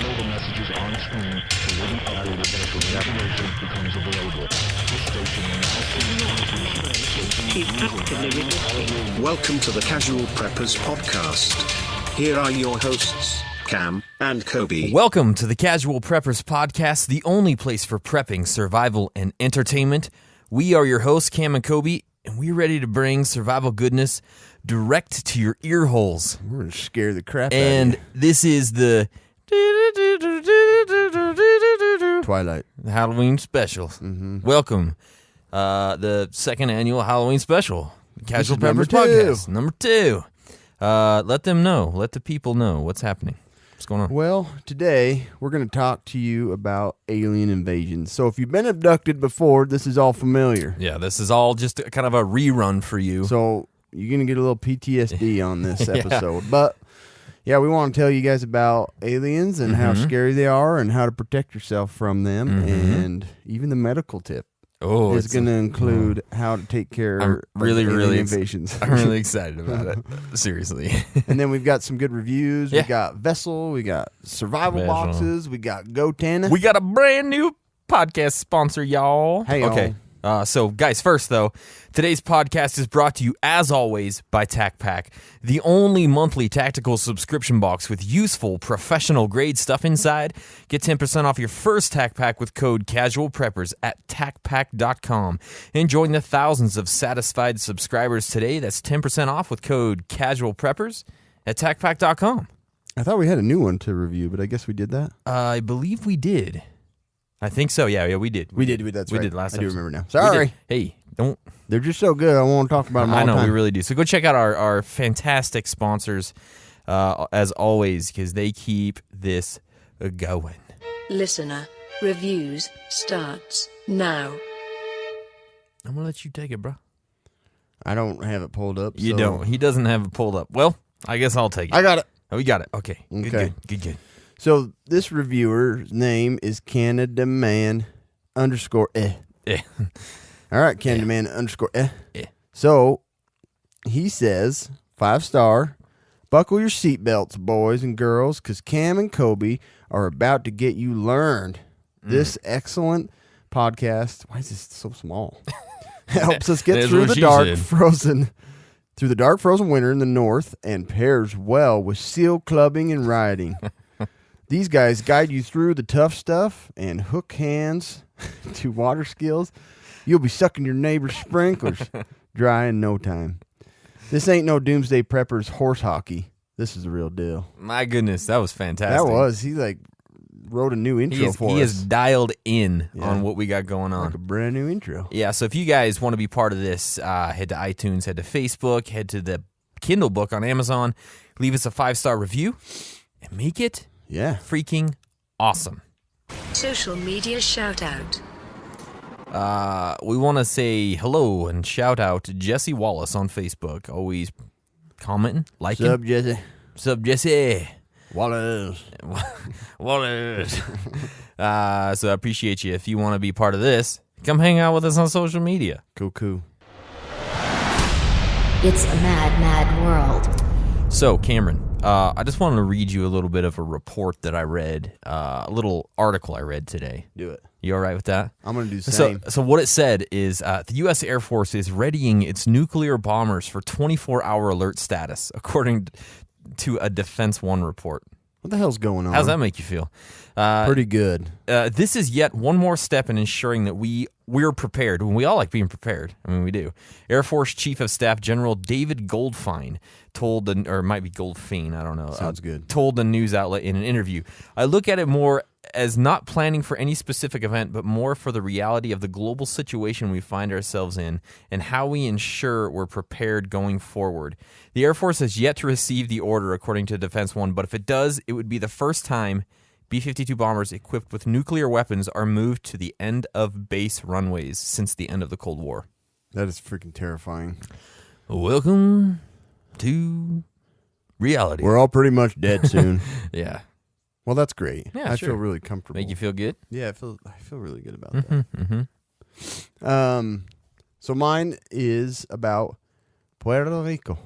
Follow the messages on screen to wait until the information becomes available. This station will now Welcome to the Casual Preppers Podcast. Here are your hosts, Cam and Kobe. Welcome to the Casual Preppers Podcast, the only place for prepping, survival, and entertainment. We are your hosts, Cam and Kobe, and we're ready to bring survival goodness direct to your ear holes. We're going to scare the crap And out of this is the Twilight. Halloween special. Welcome. The second annual Halloween special. Casual This is number Preppers two. Podcast. Number 2. Let them know. Let the people know what's happening. What's going on? Well, today we're going to talk to you about alien invasions. So if you've been abducted before, this is all familiar. Yeah, this is all just kind of a rerun for you. So you're going to get a little PTSD on this episode. But yeah, we want to tell you guys about aliens and how scary they are and how to protect yourself from them. And even the medical tip is going to include how to take care of alien invasions. I'm really excited about it. Seriously. And then we've got some good reviews. Yeah. We got Vessel. We got survival boxes. We got goTenna. We got a brand new podcast sponsor, y'all. Hey, okay. So, guys, first, though, today's podcast is brought to you, as always, by TacPack, the only monthly tactical subscription box with useful, professional-grade stuff inside. Get 10% off your first TacPack with code CasualPreppers at TacPack.com. And join the thousands of satisfied subscribers today. That's 10% off with code CasualPreppers at TacPack.com. I thought we had a new one to review, but I guess we did that. I believe we did. I think so. Yeah, we did. We did. That's we right. did last I do episode. remember now. We Sorry. did. Hey, don't. They're just so good. I want to talk about them all I know, the time. we really do. So go check out our fantastic sponsors, as always, because they keep this going. Listener reviews starts now. I'm going to let you take it, bro. I don't have it pulled up. You so- don't. He doesn't have it pulled up. Well, I guess I'll take it. I got it. Oh, you got it. Okay. Okay. Good. So this reviewer's name is CanadaMan_. Eh. All right, CanadaMan_. Eh. So he says, 5-star, buckle your seatbelts, boys and girls, because Cam and Kobe are about to get you learned. This excellent podcast, why is this so small? Helps us get That's through what the she dark said. frozen winter in the north and pairs well with seal clubbing and riding. These guys guide you through the tough stuff and hook hands to water skills. You'll be sucking your neighbor's sprinklers dry in no time. This ain't no Doomsday Preppers horse hockey. This is the real deal. My goodness, that was fantastic. That was. He wrote a new intro for us. He is dialed in on what we got going on. Like a brand new intro. Yeah, so if you guys want to be part of this, head to iTunes, head to Facebook, head to the Kindle book on Amazon, leave us a 5-star review, and make it freaking awesome. Social media shout out. We want to say hello and shout out to Jesse Wallace on Facebook. Always commenting, liking. What's up, Jesse? What's up, Jesse? Wallace. Wallace. So I appreciate you. If you want to be part of this, come hang out with us on social media. Cool. It's a mad, mad world. So, Cameron, I just wanted to read you a little bit of a report that I read, a little article I read today. Do it. You all right with that? I'm going to do the same. So what it said is the U.S. Air Force is readying its nuclear bombers for 24-hour alert status, according to a Defense One report. What the hell's going on? How does that make you feel? Pretty good. This is yet one more step in ensuring that we're prepared. We all like being prepared. I mean, we do. Air Force Chief of Staff General David Goldfein told or it might be Goldfein, I don't know. Sounds good. Told the news outlet in an interview, I look at it more as not planning for any specific event, but more for the reality of the global situation we find ourselves in and how we ensure we're prepared going forward. The Air Force has yet to receive the order, according to Defense One, but if it does, it would be the first time B-52 bombers equipped with nuclear weapons are moved to the end of base runways since the end of the Cold War. That is freaking terrifying. Welcome to reality. We're all pretty much dead soon. Yeah. Well, that's great. Yeah, I sure. feel really comfortable. Make you feel good? Yeah, I feel really good about that. So mine is about Puerto Rico.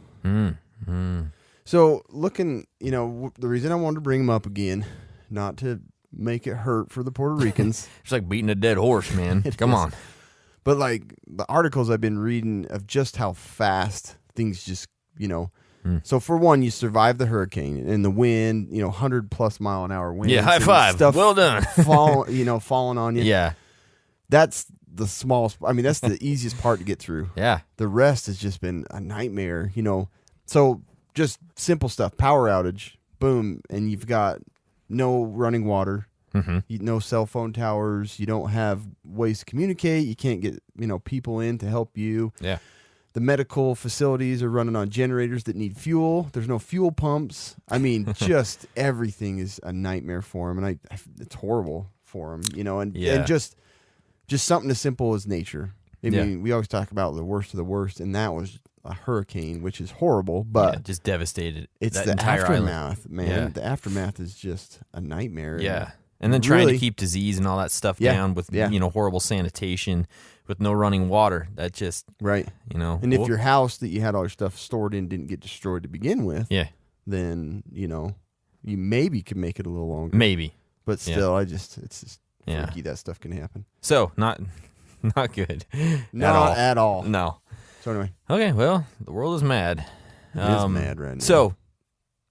So looking, the reason I wanted to bring them up again not to make it hurt for the Puerto Ricans. It's like beating a dead horse, man. Come on. But like the articles I've been reading of just how fast things just, So for one, you survive the hurricane and the wind, 100+ mile an hour wind. Yeah, high five. Stuff Well done. falling on you. Yeah. That's the smallest. I mean, that's the easiest part to get through. Yeah. The rest has just been a nightmare. So just simple stuff. Power outage, boom, and you've got no running water. No cell phone towers. You don't have ways to communicate. You can't get people in to help you. Yeah. The medical facilities are running on generators that need fuel. There's no fuel pumps. I mean, just everything is a nightmare for them, and it's horrible for them. And just something as simple as nature. I mean, we always talk about the worst of the worst, and that was a hurricane, which is horrible, but just devastated. It's that the entire aftermath, island. man. Yeah. The aftermath is just a nightmare. Yeah. And then trying to keep disease and all that stuff down with horrible sanitation, with no running water. That just right. And if your house that you had all your stuff stored in didn't get destroyed to begin with, then you maybe could make it a little longer. Maybe, but still, it's just freaky that stuff can happen. So not good. Not at all. No. So anyway, okay. Well, the world is mad. It is mad right now. So,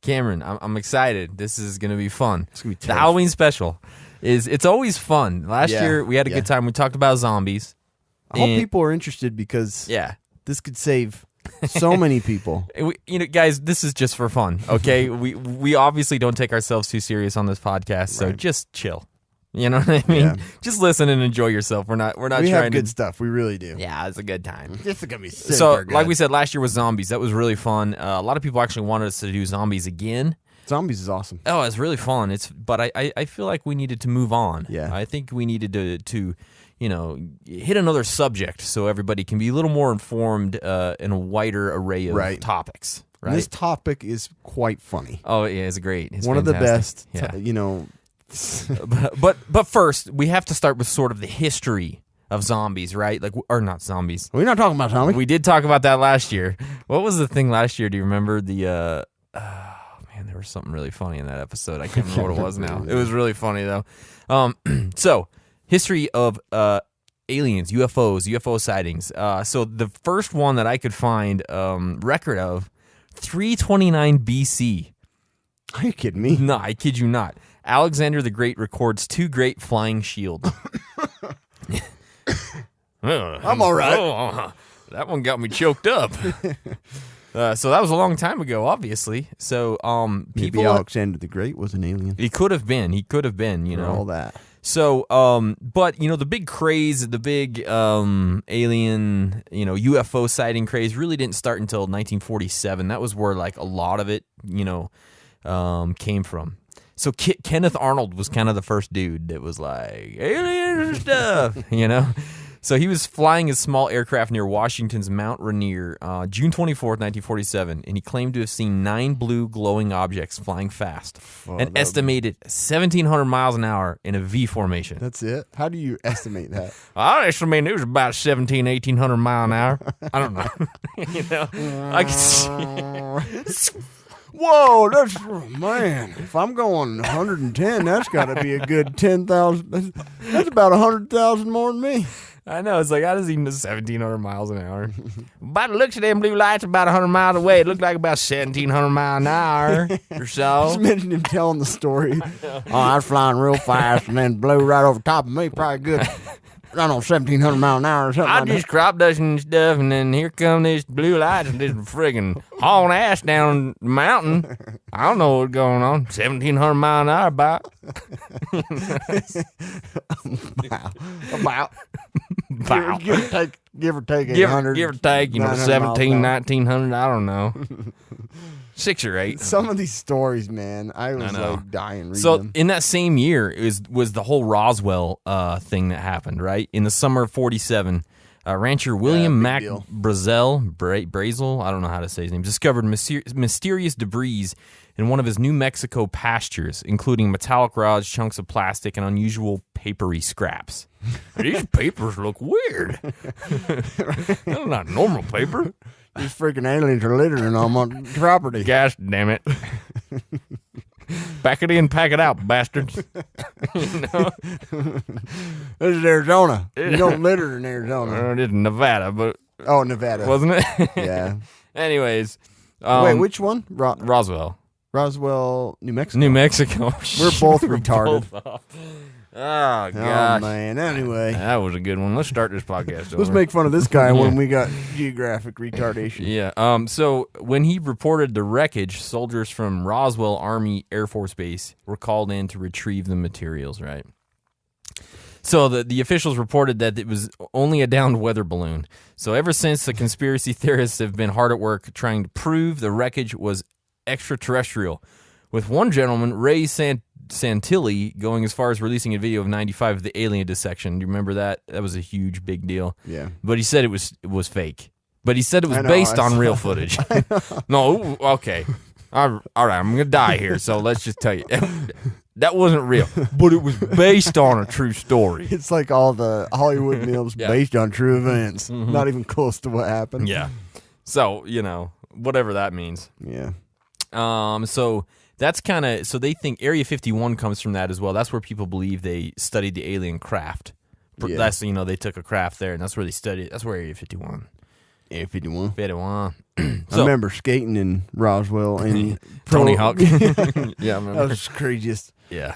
Cameron, I'm excited. This is going to be fun. It's gonna be tough. The Halloween special it's always fun. Last year we had a good time. We talked about zombies. I hope people are interested because this could save so many people. Guys, this is just for fun. Okay, we obviously don't take ourselves too serious on this podcast, so just chill. You know what I mean? Yeah. Just listen and enjoy yourself. We're not we trying have to good stuff. We really do. Yeah, it's a good time. This is gonna be super So, good. like we said, last year was zombies. That was really fun. A lot of people actually wanted us to do zombies again. Zombies is awesome. Oh, it's really fun. But I feel like we needed to move on. Yeah. I think we needed to hit another subject so everybody can be a little more informed in a wider array of topics. Right. And this topic is quite funny. Oh yeah, it's great. It's one fantastic. of the best. But first, we have to start with sort of the history of zombies, right? Or not zombies. We're not talking about zombies. We did talk about that last year. What was the thing last year? Do you remember the? Man, there was something really funny in that episode. I can't remember what it was now. It was really funny though. So history of aliens, UFOs, UFO sightings. So the first one that I could find record of 329 BC. Are you kidding me? No, I kid you not. Alexander the Great records 2 great flying shields. I'm all right. Oh, that one got me choked up. So that was a long time ago, obviously. So Maybe Alexander the Great was an alien. He could have been. All that. So, but the big craze, the big alien, UFO sighting craze really didn't start until 1947. That was where a lot of it, came from. So Kenneth Arnold was kind of the first dude that was like alien stuff, So he was flying his small aircraft near Washington's Mount Rainier, June 24th, 1947, and he claimed to have seen 9 blue glowing objects flying fast, and estimated 1,700 miles an hour in a V formation. That's it? How do you estimate that? I estimate it was about 1,800 mile an hour. I don't know. I can see. Whoa, man. If I'm going 110, that's got to be a good 10,000. That's about 100,000 more than me. I know. It's how does he know 1,700 miles an hour? By the looks of them blue lights, about 100 miles away. It looked like about 1,700 miles an hour or so. Just imagine him telling the story. I was flying real fast and then blew right over top of me. Probably good. I don't know, 1,700 miles an hour or something. I just crop dusting and stuff, and then here come this blue lights and this friggin' hauling ass down the mountain. I don't know what's going on. 1,700 mile an hour about. About. Give or take 800. Give or take, 17, 1,900, I don't know. 6 or 8. Some of these stories, man, I was dying reading So them. in that same year was the whole Roswell thing that happened, right? In the summer of 47, rancher William Mac Brazel, I don't know how to say his name, discovered mysterious debris in one of his New Mexico pastures, including metallic rods, chunks of plastic, and unusual papery scraps. These papers look weird. They're not normal paper. These freaking aliens are littering on my property. Gosh damn it. Pack it in, pack it out, bastards. This is Arizona. You don't litter in Arizona. It is Nevada, but Oh, Nevada. wasn't it? Yeah. Anyways, Wait, which one? Roswell, New Mexico. New Mexico. We're both retarded. both off. Oh Oh, gosh, man. Anyway, that was a good one. Let's start this podcast over. let's make fun of this guy when we got geographic retardation. Yeah. So when he reported the wreckage, soldiers from Roswell Army Air Force Base were called in to retrieve the materials. Right. So the officials reported that it was only a downed weather balloon. So ever since, the conspiracy theorists have been hard at work trying to prove the wreckage was extraterrestrial. With one gentleman, Ray Santilli, going as far as releasing a video of 95 of the alien dissection. Do you remember that? That was a huge, big deal. Yeah. But he said it was fake. But he said it was I know, based I on saw real footage. No, okay. All right, I'm going to die here, so let's just tell you. That wasn't real, but it was based on a true story. It's like all the Hollywood films Yeah. based on true events. Not even close to what happened. Yeah. So, whatever that means. Yeah. So that's kind of, so they think Area 51 comes from that as well. That's where people believe they studied the alien craft. Yeah. That's, they took a craft there, and that's where they studied. That's where Area 51. Area 51. 51. I remember skating in Roswell and Tony Hawk. Yeah, I That remember. was craziest. Yeah.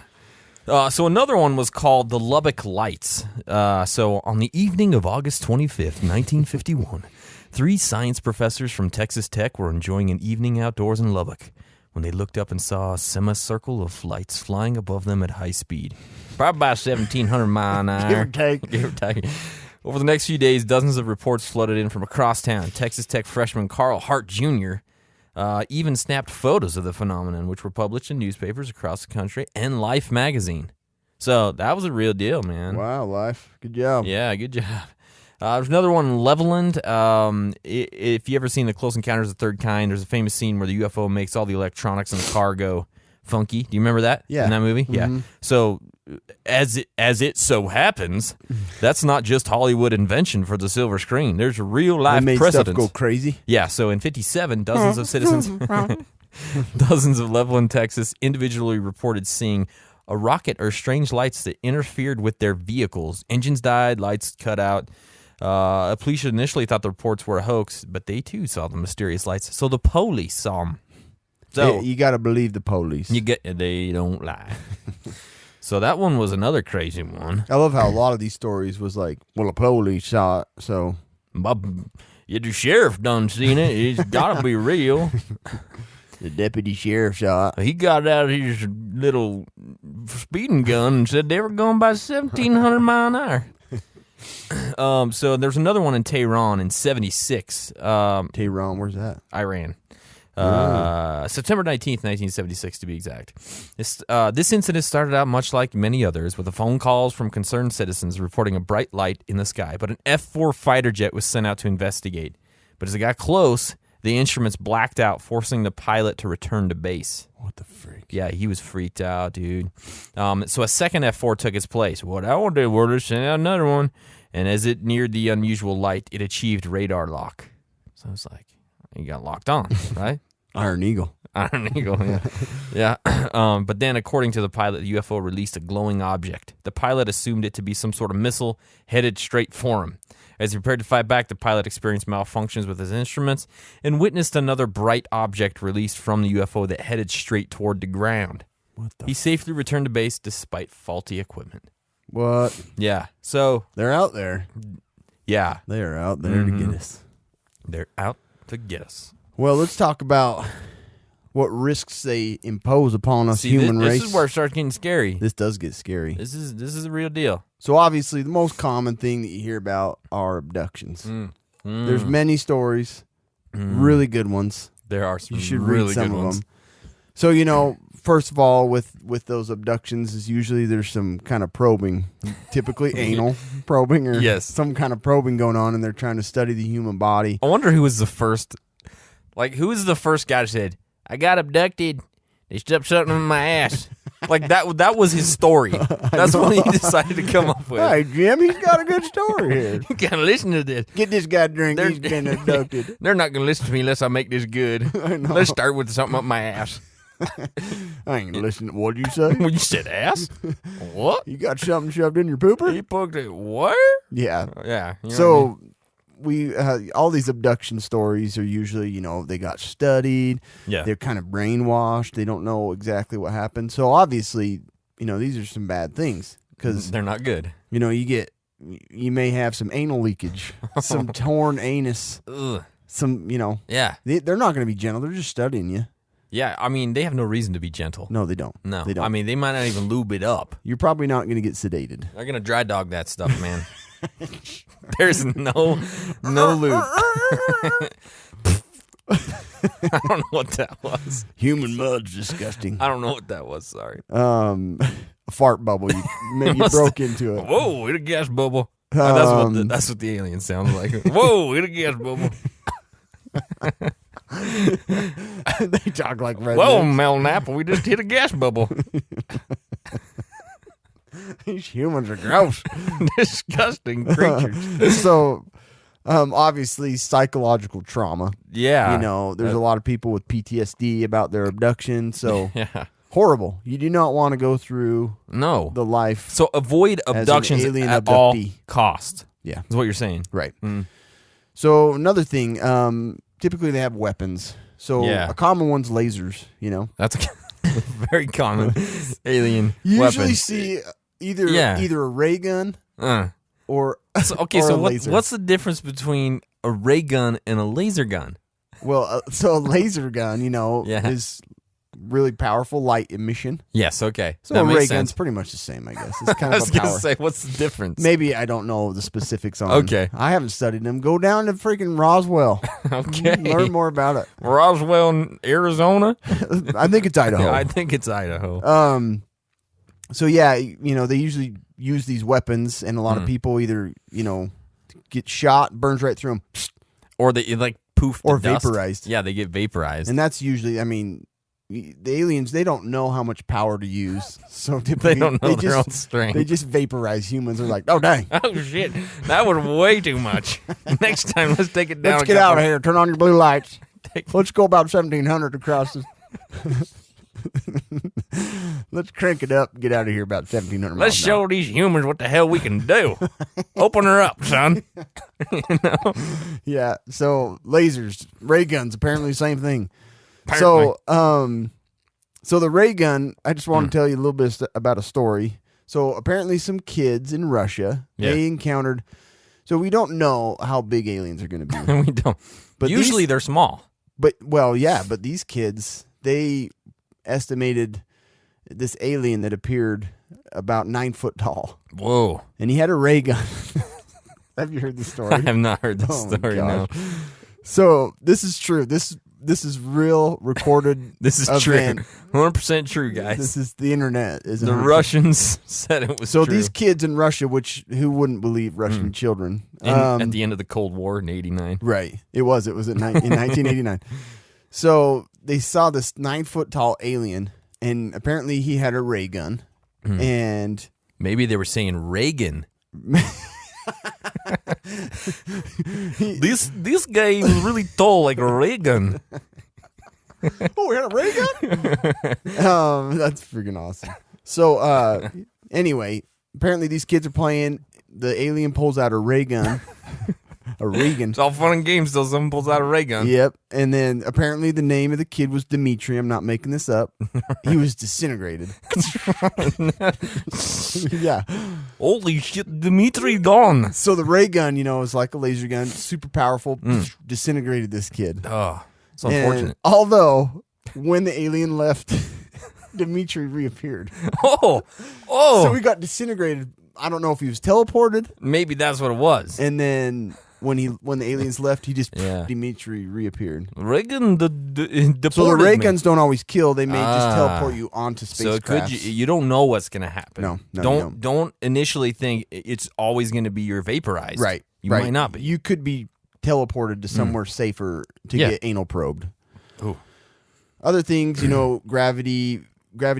So another one was called the Lubbock Lights. So on the evening of August 25th, 1951, 3 science professors from Texas Tech were enjoying an evening outdoors in Lubbock when they looked up and saw a semicircle of lights flying above them at high speed, probably about 1,700 miles an hour. Give or take. Give or take. Over the next few days, dozens of reports flooded in from across town. Texas Tech freshman Carl Hart Jr. Even snapped photos of the phenomenon, which were published in newspapers across the country and Life magazine. So that was a real deal, man. Wow, Life. Good job. Yeah, good job. There's another one in Leveland. If you ever seen The Close Encounters of the Third Kind, there's a famous scene where the UFO makes all the electronics in the car go funky. Do you remember that? Yeah. In that movie? Mm-hmm. Yeah. So as it so happens, that's not just Hollywood invention for the silver screen. There's a real They life made precedent. stuff go crazy. Yeah, so in 57, dozens of citizens, dozens of Leveland, Texas, individually reported seeing a rocket or strange lights that interfered with their vehicles. Engines died, lights cut out. Police initially thought the reports were a hoax, but they too saw the mysterious lights. So the police saw them. So Yeah, you got to believe the police. they don't lie. So that one was another crazy one. I love how a lot of these stories was like, well, the police saw it, so Yeah, the sheriff done seen it. It's got to be real. the deputy sheriff saw it. He got out his little speeding gun and said they were going by 1,700 miles an hour. So there's another one in Tehran in 76. Tehran, where's that? Iran. September 19th, 1976 to be exact. This incident started out much like many others with the phone calls from concerned citizens reporting a bright light in the sky, but an F-4 fighter jet was sent out to investigate. But as it got close, the instruments blacked out, forcing the pilot to return to base. What the freak? Yeah, he was freaked out, dude. So a second F-4 took its place. What I want to do was send out another one, and as it neared the unusual light, it achieved radar lock. So it's like, you got locked on, right? Iron Eagle. Iron Eagle, yeah. But then, according to the pilot, the UFO released a glowing object. The pilot assumed it to be some sort of missile headed straight for him. As he prepared to fight back, the pilot experienced malfunctions with his instruments and witnessed another bright object released from the UFO that headed straight toward the ground. He safely returned to base despite faulty equipment. What? Yeah, so, They're out there. yeah, They're out there to get us. they're out to get us. Well, let's talk about what risks they impose upon us human race. This is where it starts getting scary. This does get scary. This is a real deal. So obviously, the most common thing that you hear about are abductions. There's many stories, really good ones. There are some You should really read some good of ones. them. So first of all, with those abductions, is usually there's some kind of probing, typically anal probing, or Yes. some kind of probing going on, and they're trying to study the human body. I wonder who was the first. Like, who was the first guy that said, "I got abducted. They stuffed something in my ass." Like that was his story. That's what he decided to come up with. Hey, Jim, he's got a good story here. You gotta listen to this. Get this guy a drink. He's been abducted. They're not gonna listen to me unless I make this good. Let's start with something up my ass. I ain't gonna listen to what you say. When you said ass? What? You got something shoved in your pooper? He poked it. Where? Yeah. Yeah. You know what I mean? So we all these abduction stories are usually, they got studied. Yeah. They're kind of brainwashed. They don't know exactly what happened. So obviously, these are some bad things because they're not good. you may have some anal leakage, some torn anus, Ugh. some, Yeah. they're not going to be gentle. They're just studying you. Yeah. I mean, they have no reason to be gentle. No, they don't. No. They don't. I mean, they might not even lube it up. You're probably not going to get sedated. They're gonna dry dog that stuff, man. There's no lube. I don't know what that was. Human mud's disgusting. I don't know what that was. Sorry. A fart bubble. Maybe you broke into it. Whoa, hit a gas bubble. That's what the alien sounds like. Whoa, hit a gas bubble. They talk like rednecks. Whoa, Mel Napa, we just hit a gas bubble. These humans are gross. Disgusting creatures. So, obviously, psychological trauma. Yeah. There's a lot of people with PTSD about their abduction. So, Yeah. horrible. You do not want to go through No. the life. So avoid an abductions alien at all abductee. cost. Yeah. Is what you're saying. Right. Mm. So, another thing, typically they have weapons. So, Yeah. a common one's lasers, That's a very common alien You weapon. usually see either a ray gun or So, okay, or so a what, laser. what's the difference between a ray gun and a laser gun? Well, so a laser gun, Yeah. is really powerful light emission. Yes, okay. So that a makes ray sense. gun's pretty much the same, I guess. It's kind I of was a going power. to say, what's the difference? Maybe I don't know the specifics on. Okay. I haven't studied them. Go down to freaking Roswell. Okay. Learn more about it. Roswell, Arizona? I think it's Idaho. Yeah, I think it's Idaho. So yeah, they usually use these weapons, and a lot of people either get shot, burns right through them, Or they like poof or to dust. vaporized. Yeah, they get vaporized. And that's usually, the aliens, they don't know how much power to use, so They don't know their own strength. They just vaporize humans. They're like, oh dang, Oh shit, that was way too much. Next time, let's take it down. let's a get out couple- of here. Turn on your blue lights. Take- Let's go about 1700 across the. Let's crank it up. Get out of here about 1700. Let's miles an show these humans what the hell we can do. Open her up, son. hour. Yeah. So lasers, ray guns, apparently the same thing. Apparently. So the ray gun. I just Hmm. want to tell you a little bit about a story. So apparently, some kids in Russia they encountered. So we don't know how big aliens are going to be. we don't. But Usually these- they're small. But but these kids, they estimated this alien that appeared about 9 foot tall, Whoa. and he had a ray gun. Have you heard the story? I have not heard this Oh my story, no. gosh. So this is true. This is real recorded. This is event. true. 100% true, guys. This is the internet. Is The 100%. Russians said it was So true. these kids in Russia, who wouldn't believe Russian children? At the end of the Cold War in 89. Right. It was in 1989. So they saw this 9 foot tall alien, and apparently he had a ray gun. And Maybe they were saying Reagan. This guy was really tall, like Reagan. oh, we had a ray gun? That's freaking awesome. So anyway, apparently these kids are playing. The alien pulls out a ray gun. A Reagan. It's all fun and games till someone pulls out a ray gun. Yep. And then apparently the name of the kid was Dimitri. I'm not making this up. He was disintegrated. Yeah. Holy shit, Dimitri gone. So the ray gun, is like a laser gun, super powerful, disintegrated this kid. Oh, it's And unfortunate. although when the alien left, Dimitri reappeared. Oh, So he got disintegrated. I don't know if he was teleported. maybe that's what it was. And then when the aliens left, he just Yeah. Dimitri reappeared. Reagan deported So the ray me. guns don't always kill; they may just Ah. teleport you onto So spacecraft. you don't know what's going to happen. No, you don't. Don't initially think it's always going to be you're vaporized. Right, You right. might not be. You could be teleported to somewhere safer to Yeah. get anal probed. Ooh. Other things, gravity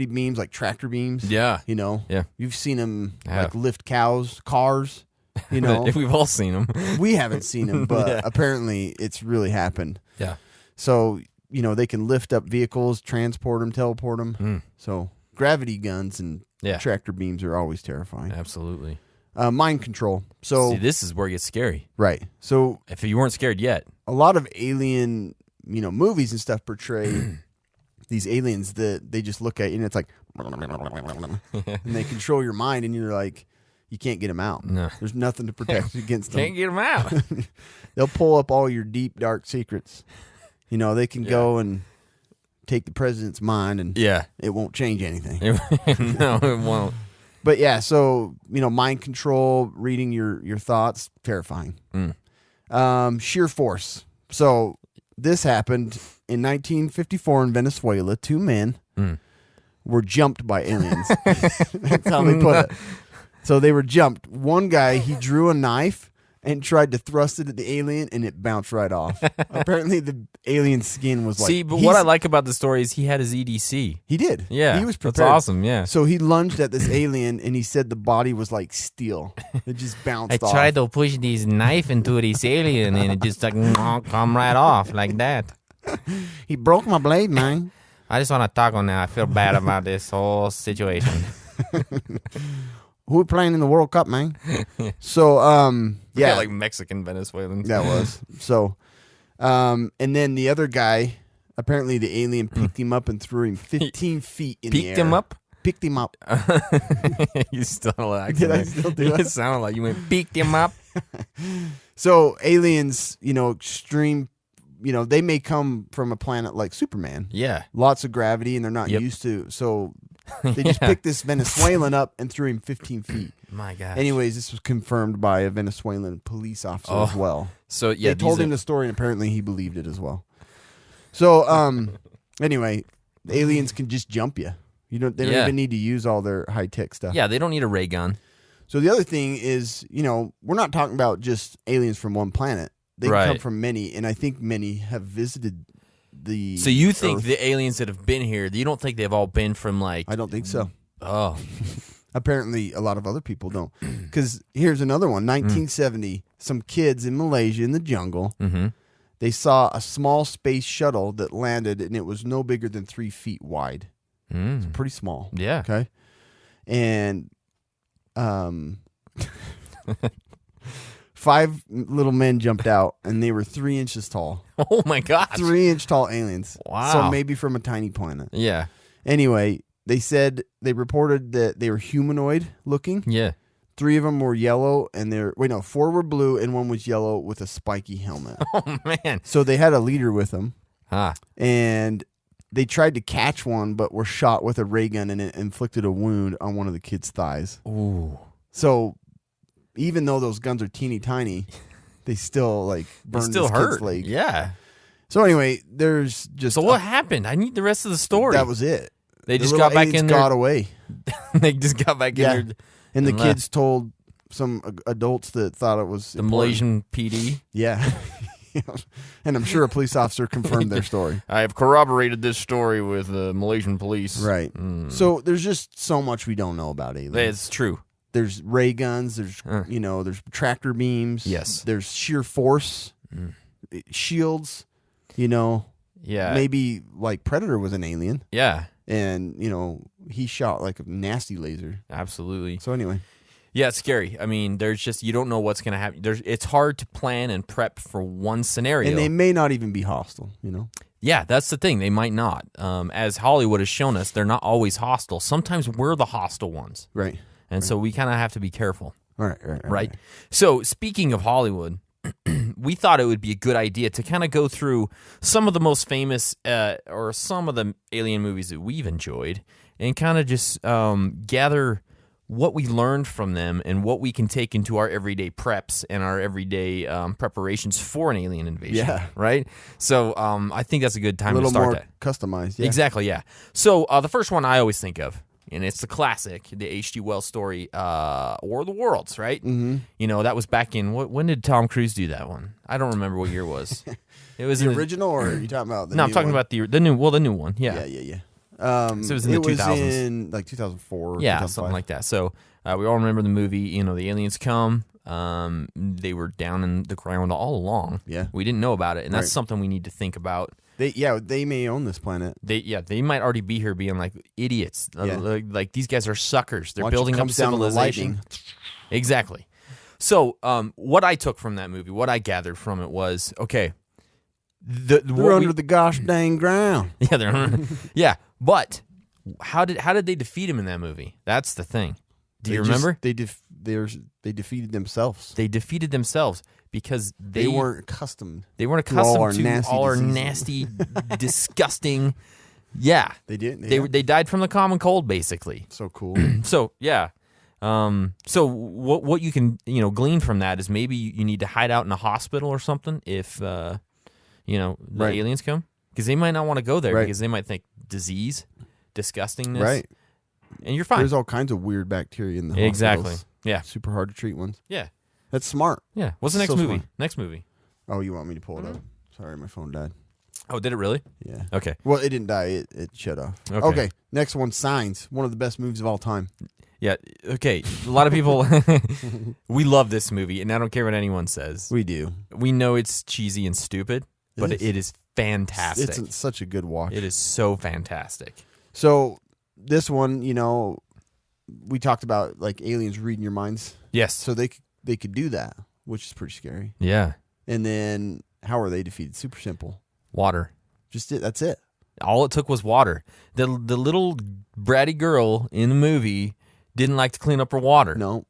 beams like tractor beams. Yeah. Yeah. You've seen them I have. like lift cars. We've all seen them. We haven't seen them, but apparently it's really happened. Yeah. So they can lift up vehicles, transport them, teleport them. So gravity guns and tractor beams are always terrifying. Absolutely. Mind control. So See, this is where it gets scary. right. So If you weren't scared yet. a lot of alien, movies and stuff portray these aliens that they just look at you and it's like, and they control your mind and you're like, you can't get them out. No. There's nothing to protect you against them. Can't get them out. They'll pull up all your deep, dark secrets. They can go and take the president's mind and it won't change anything. No, it won't. But yeah, so, mind control, reading your thoughts, terrifying. Sheer force. So this happened in 1954 in Venezuela. 2 men were jumped by aliens. That's how they put it. So they were jumped. One guy, he drew a knife and tried to thrust it at the alien, and it bounced right off. Apparently, the alien's skin was like... See, but what I like about the story is he had his EDC. He did. Yeah. He was prepared. That's awesome, yeah. So he lunged at this alien, and he said the body was like steel. It just bounced off. to push this knife into this alien, and it just come right off like that. He broke my blade, man. I just want to talk on that. I feel bad about this whole situation. Who we playing in the World Cup, man? So, yeah. Like Mexican Venezuelans. That was. So, and then the other guy, apparently the alien picked him up and threw him 15 feet in the air. Picked him up? Picked him up. You still like Did I still do it? It sounded like you went picked him up. So aliens, extreme, they may come from a planet like Superman. Yeah. Lots of gravity and they're not used to. So they just picked this Venezuelan up and threw him 15 feet. My gosh. Anyways, this was confirmed by a Venezuelan police officer as well. So yeah, they told him the story and apparently he believed it as well. So anyway, the aliens can just jump you. They don't even need to use all their high tech stuff. Yeah, they don't need a ray gun. So the other thing is, we're not talking about just aliens from one planet. They come from many, and I think many have visited the So you think Earth. the aliens that have been here, you don't think they've all been from like... I don't think so. Oh. Apparently, a lot of other people don't. Because here's another one. 1970, some kids in Malaysia in the jungle, they saw a small space shuttle that landed, and it was no bigger than 3 feet wide. It's pretty small. Yeah. Okay. And 5 little men jumped out, and they were 3 inches tall. Oh my gosh. 3-inch tall aliens. Wow. So maybe from a tiny planet. Yeah. Anyway, they reported that they were humanoid looking. Yeah. 3 of them were yellow, and 4 were blue, and 1 was yellow with a spiky helmet. Oh man. So they had a leader with them, Ah. and they tried to catch one, but were shot with a ray gun, and it inflicted a wound on one of the kids' thighs. Ooh. So even though those guns are teeny tiny, they still burned this kid's leg. Yeah. So anyway, there's just So what happened? I need the rest of the story. that was it. They The just little got back aliens in got there. away. They just got back Yeah. in there. And the and kids left. told some adults that thought it was The important. Malaysian PD. Yeah. And I'm sure a police officer confirmed their story. I have corroborated this story with the Malaysian police. Right. So there's just so much we don't know about aliens. It's true. There's ray guns, there's there's tractor beams. Yes. There's sheer force. Shields, Yeah. maybe like Predator was an alien Yeah. and he shot like a nasty laser. Absolutely. So anyway. Yeah, it's scary. I mean, there's just you don't know what's going to happen. It's hard to plan and prep for one scenario. And they may not even be hostile, Yeah, that's the thing. They might not. As Hollywood has shown us, they're not always hostile. Sometimes we're the hostile ones. Right. And so we kind of have to be careful. Right. So speaking of Hollywood, we thought it would be a good idea to kind of go through some of the most famous or some of the alien movies that we've enjoyed and kind of just gather what we learned from them and what we can take into our everyday preps and our everyday preparations for an alien invasion. Yeah. Right? So I think that's a good time A little to start more that. customized. Yeah. Exactly, yeah. So the first one I always think of, and it's the classic, the H.G. Wells story, War of the Worlds, right? Mm-hmm. That was back in, when did Tom Cruise do that one? I don't remember what year it was. It was The original, or are you talking about the No, new I'm talking one? about the new one, yeah. Yeah. So it was in the 2000s. was in like 2004 or Yeah, 2005. something like that. So we all remember the movie, the aliens come. They were down in the ground all along. Yeah. We didn't know about it, and that's Right. something we need to think about They may own this planet. They might already be here being like idiots. Like these guys are suckers. They're Watch it building up comes down to the civilization. lightning. Exactly. So, what I took from that movie, what I gathered from it was, okay, They're under the gosh dang ground. yeah, they're under, yeah, but how did they defeat him in that movie? That's the thing. Do you remember? They defeated themselves. They defeated themselves because They weren't accustomed. They weren't to all accustomed our to nasty all our diseases. nasty, disgusting. Yeah, They didn't. they died from the common cold, basically. So cool. So yeah. So what you can glean from that is maybe you need to hide out in a hospital or something if the Right. aliens come, because they might not want to go there Right. because they might think disease, disgustingness, Right. And you're fine. There's all kinds of weird bacteria in the Exactly. hospitals. Yeah. Super hard to treat ones. Yeah. That's smart. Yeah. What's the next So movie? smart. Next movie. Oh, you want me to pull it up? Sorry, my phone died. Oh, did it really? Yeah. Okay. Well, it didn't die. It shut off. Okay. Okay. Next one, Signs. One of the best movies of all time. Yeah. Okay. A lot of people, we love this movie, and I don't care what anyone says. We do. We know it's cheesy and stupid, but is. it is fantastic. It's such a good watch. It is so fantastic. So this one, we talked about like aliens reading your minds. Yes. So they could do that, which is pretty scary. Yeah. And then how are they defeated? Super simple. Water. That's it. All it took was water. The little bratty girl in the movie didn't like to clean up her water. No.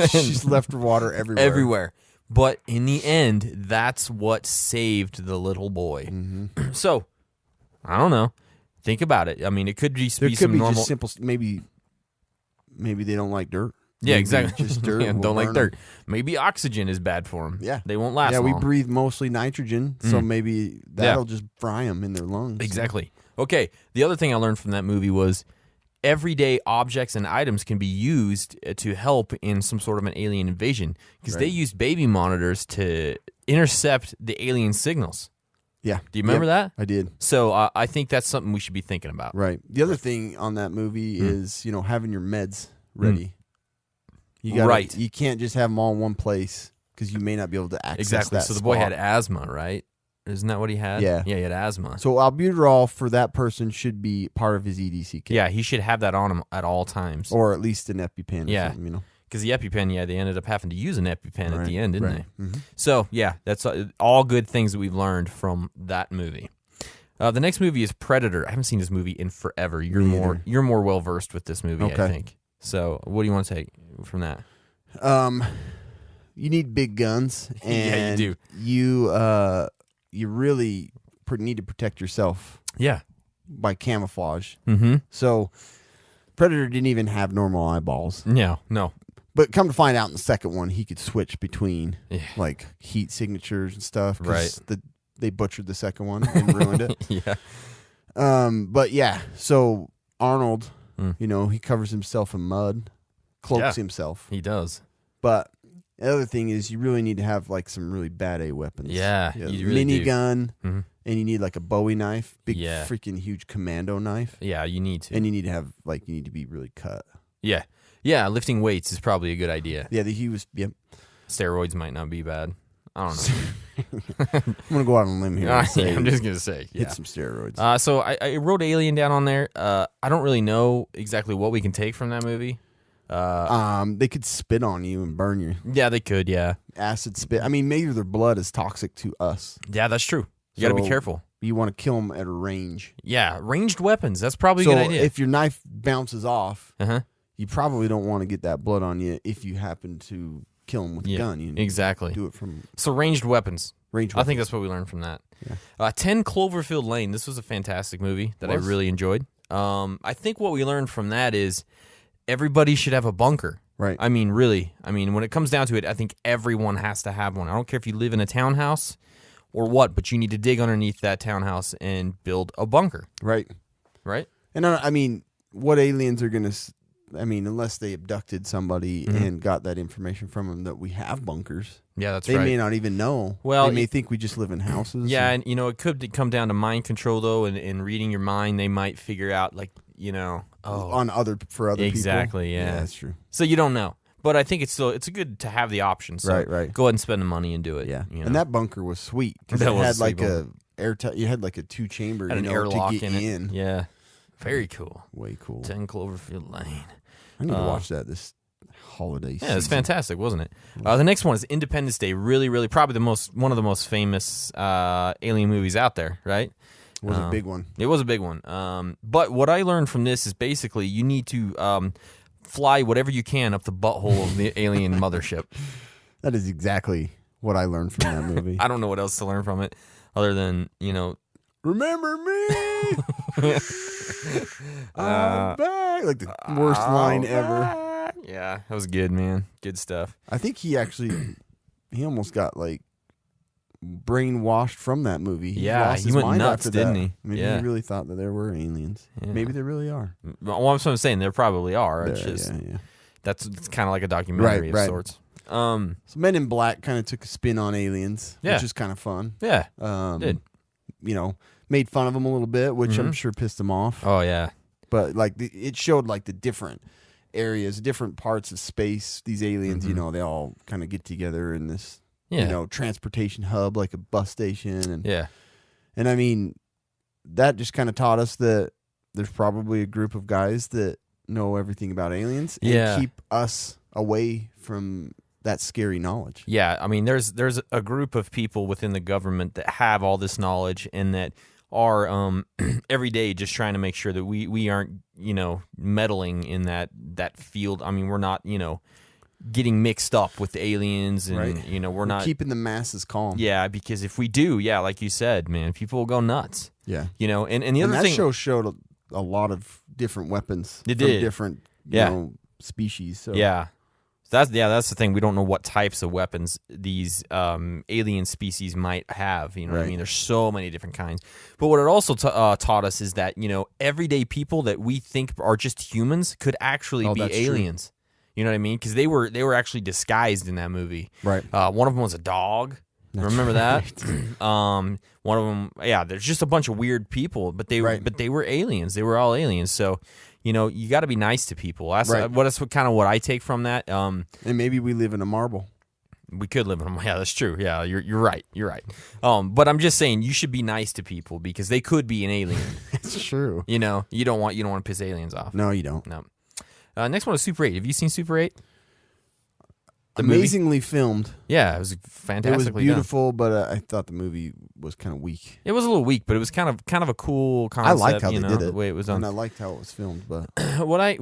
She's left her water everywhere. Everywhere. But in the end, that's what saved the little boy. Mm-hmm. So, I don't know. Think about it. I mean, it could just There be could some be normal. just simple. Maybe they don't like dirt. Yeah, Maybe exactly. Just dirt. Yeah, will don't like burn dirt. 'em. Maybe oxygen is bad for them. Yeah. They won't last Yeah, long. we breathe mostly nitrogen, so maybe that'll just fry them in their lungs. Exactly. Okay. The other thing I learned from that movie was everyday objects and items can be used to help in some sort of an alien invasion because they used baby monitors to intercept the alien signals. Yeah. Do you remember that? I did. So I think that's something we should be thinking about. Right. The other thing on that movie is, having your meds ready. Right. You can't just have them all in one place because you may not be able to access Exactly. that So the boy spot. had asthma, right? Isn't that what he had? Yeah. Yeah, he had asthma. So albuterol for that person should be part of his EDC kit. Yeah, he should have that on him at all times. Or at least an EpiPen Yeah. or something, Because the EpiPen, they ended up having to use an EpiPen at Right, the end, didn't right. they? Mhm. So, yeah, that's all good things that we've learned from that movie. The next movie is Predator. I haven't seen this movie in forever. You're Me more either. you're more well versed with this movie, I Okay. think. So, what do you want to take from that? You need big guns, Yeah, you and you really need to protect yourself Yeah. by camouflage. Mm-hmm. So Predator didn't even have normal eyeballs, No. but come to find out in the second one, he could switch between Yeah. like heat signatures and stuff. 'Cause Right. they butchered the second one and ruined it. Yeah. But yeah, so Arnold, Mm. he covers himself in mud, cloaks Yeah. himself. He does. But the other thing is you really need to have like some really bad A weapons. Yeah, you really do. minigun, Mhm. and you need like a Bowie knife, big Yeah. freaking huge commando knife, Yeah, you need to. and you need to have you need to be really cut. Yeah. Yeah, lifting weights is probably a good idea. Yeah, he was. Yep. Steroids might not be bad. I don't know. I'm gonna go out on a limb here. And say, I'm just going to say. hit Yeah. some steroids. So I wrote Alien down on there. I don't really know exactly what we can take from that movie. They could spit on you and burn you. Yeah, they could. Yeah. Acid spit. I mean, maybe their blood is toxic to us. Yeah, that's true. You got to be So, careful. You want to kill them at a range. Yeah, ranged weapons. That's probably So a good idea. if your knife bounces off, Uh-huh. you probably don't want to get that blood on you if you happen to kill them with Yeah, a gun. You exactly. do it from So ranged weapons. range. I think that's what we learned from that. Yeah. 10 Cloverfield Lane. This was a fantastic movie that I Was. really enjoyed. I think what we learned from that is everybody should have a bunker. Right. I mean, really. I mean, when it comes down to it, I think everyone has to have one. I don't care if you live in a townhouse or what, but you need to dig underneath that townhouse and build a bunker, Right. right? And I mean, what aliens are going to, unless they abducted somebody Mm-hmm. and got that information from them that we have bunkers, Yeah, that's they right. may not even know. Well, they may think we just live in houses. Yeah, and it could come down to mind control though, and reading your mind. They might figure out on other people. Exactly, yeah. That's true. So you don't know, but I think it's good to have the option. So Right. Go ahead and spend the money and do it. Yeah. you know? And that bunker was sweet because That it was a had sweet like airtight. You had like a 2-chamber, Had you an know, airlock to get in it. in. Yeah, very cool. Way cool. 10 Cloverfield Lane. I need to watch that this holiday season. Yeah, it's fantastic, wasn't it? The next one is Independence Day. Really, really, probably one of the most famous alien movies out there, right? It was a big one. It was a big one. But what I learned from this is basically you need to fly whatever you can up the butthole of the alien mothership. That is exactly what I learned from that movie. I don't know what else to learn from it other than, Remember me? I'm back. Like the worst line ever. Yeah, that was good, man. Good stuff. I think he almost got like brainwashed from that movie. Yeah, lost he his went mind nuts, after didn't that. he? Maybe Yeah. he really thought that there were aliens. Yeah. Maybe there really are. Well, I'm saying there probably are. It's just yeah. it's kind of like a documentary Right. of sorts. So Men in Black kind of took a spin on aliens, Yeah. which is kind of fun. Yeah, did. Made fun of them a little bit, which I'm sure pissed them off. Oh yeah, But like it showed like the different areas, different parts of space. These aliens, they all kind of get together in this, transportation hub, like a bus station, and I mean, that just kind of taught us that there's probably a group of guys that know everything about aliens and keep us away from that scary knowledge. Yeah, I mean, there's a group of people within the government that have all this knowledge and that are every day just trying to make sure that we aren't meddling in that field. I mean, we're not getting mixed up with the aliens, and Right. we're not keeping the masses calm. Yeah, because if we do, like you said, man, people will go nuts. Yeah, and the other that thing, show showed a lot of different weapons. It from did. different Yeah. species. So yeah. That's the thing. We don't know what types of weapons these alien species might have. You know what I Right. mean? There's so many different kinds. But what it also taught us is that everyday people that we think are just humans could actually be that's true. aliens. You know what I mean? Because they were actually disguised in that movie. Right. One of them was a dog. Remember that? One of them, there's just a bunch of weird people, but they were aliens. They were all aliens. So, you got to be nice to people. That's kind of what I take from that. And maybe we live in a marble. We could live in them. Yeah, that's true. Yeah, you're right. You're right. But I'm just saying you should be nice to people because they could be an alien. It's true. You don't want to piss aliens off. No, you don't. No. Next one is Super 8. Have you seen Super 8? The movie? Amazingly filmed. Yeah, it was It fantastically was beautiful, but I thought the movie was kind of weak. It was a little weak, but it was kind of a cool concept. I liked how they did it. The way it was done. And I liked how it was filmed, but What I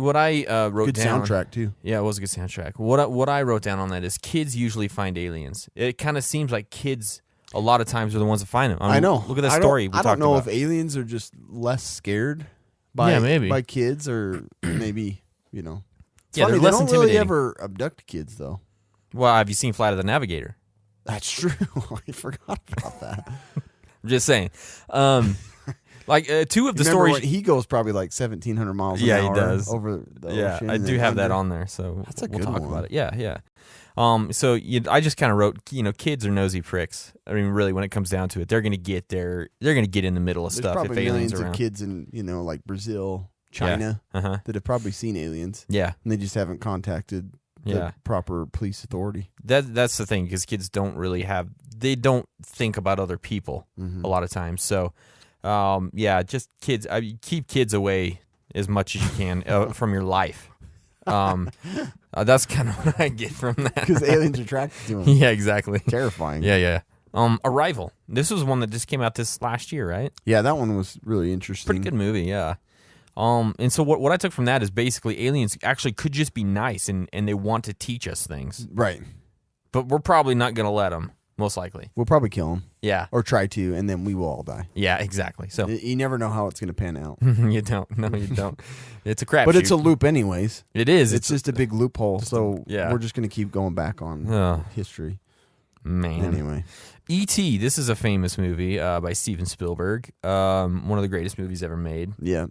wrote good down. soundtrack too. Yeah, it was a good soundtrack. What I wrote down on that is kids usually find aliens. It kind of seems like kids a lot of times are the ones that find them. I know. Look at that story we I talked don't know about. if aliens are just less scared by kids, or maybe It's Yeah, funny, they're they less don't really intimidating. ever abduct kids though. Well, have you seen Flight of the Navigator? That's true. I forgot about that. I'm just saying. Like two of the Remember stories. when he goes probably like 1,700 miles an Yeah, he hour does. over the Yeah, ocean. I and do have that under. on there, so That's a we'll good talk one. about it. Yeah. So I just kind of wrote, kids are nosy pricks. I mean, really, when it comes down to it, they're gonna get in the middle of There's stuff if probably aliens millions are around. of kids in like Brazil, China Uh-huh. that have probably seen aliens, Yeah. and they just haven't contacted the Yeah. proper police authority. That's the thing, because kids don't don't think about other people Mm-hmm. a lot of times. So, just kids. Keep kids away as much as you can from your life. That's kind of what I get from that. Because aliens are attracted to them. Yeah, exactly. Terrifying. Yeah. Arrival. This was one that just came out this last year, right? Yeah, that one was really interesting. Pretty good movie, yeah. And so what I took from that is basically aliens actually could just be nice and they want to teach us things, Right. but we're probably not going to let them, most likely. We'll probably kill them Yeah. or try to, and then we will all die. Yeah, exactly. So You never know how it's going to pan out. you don't. No, you don't. It's a crap. But it's a loop anyways. It is. It's just a big loophole, so yeah. we're just going to keep going back on Oh. history. Man. Anyway. E.T. This is a famous movie by Steven Spielberg. One of the greatest movies ever made. Yeah.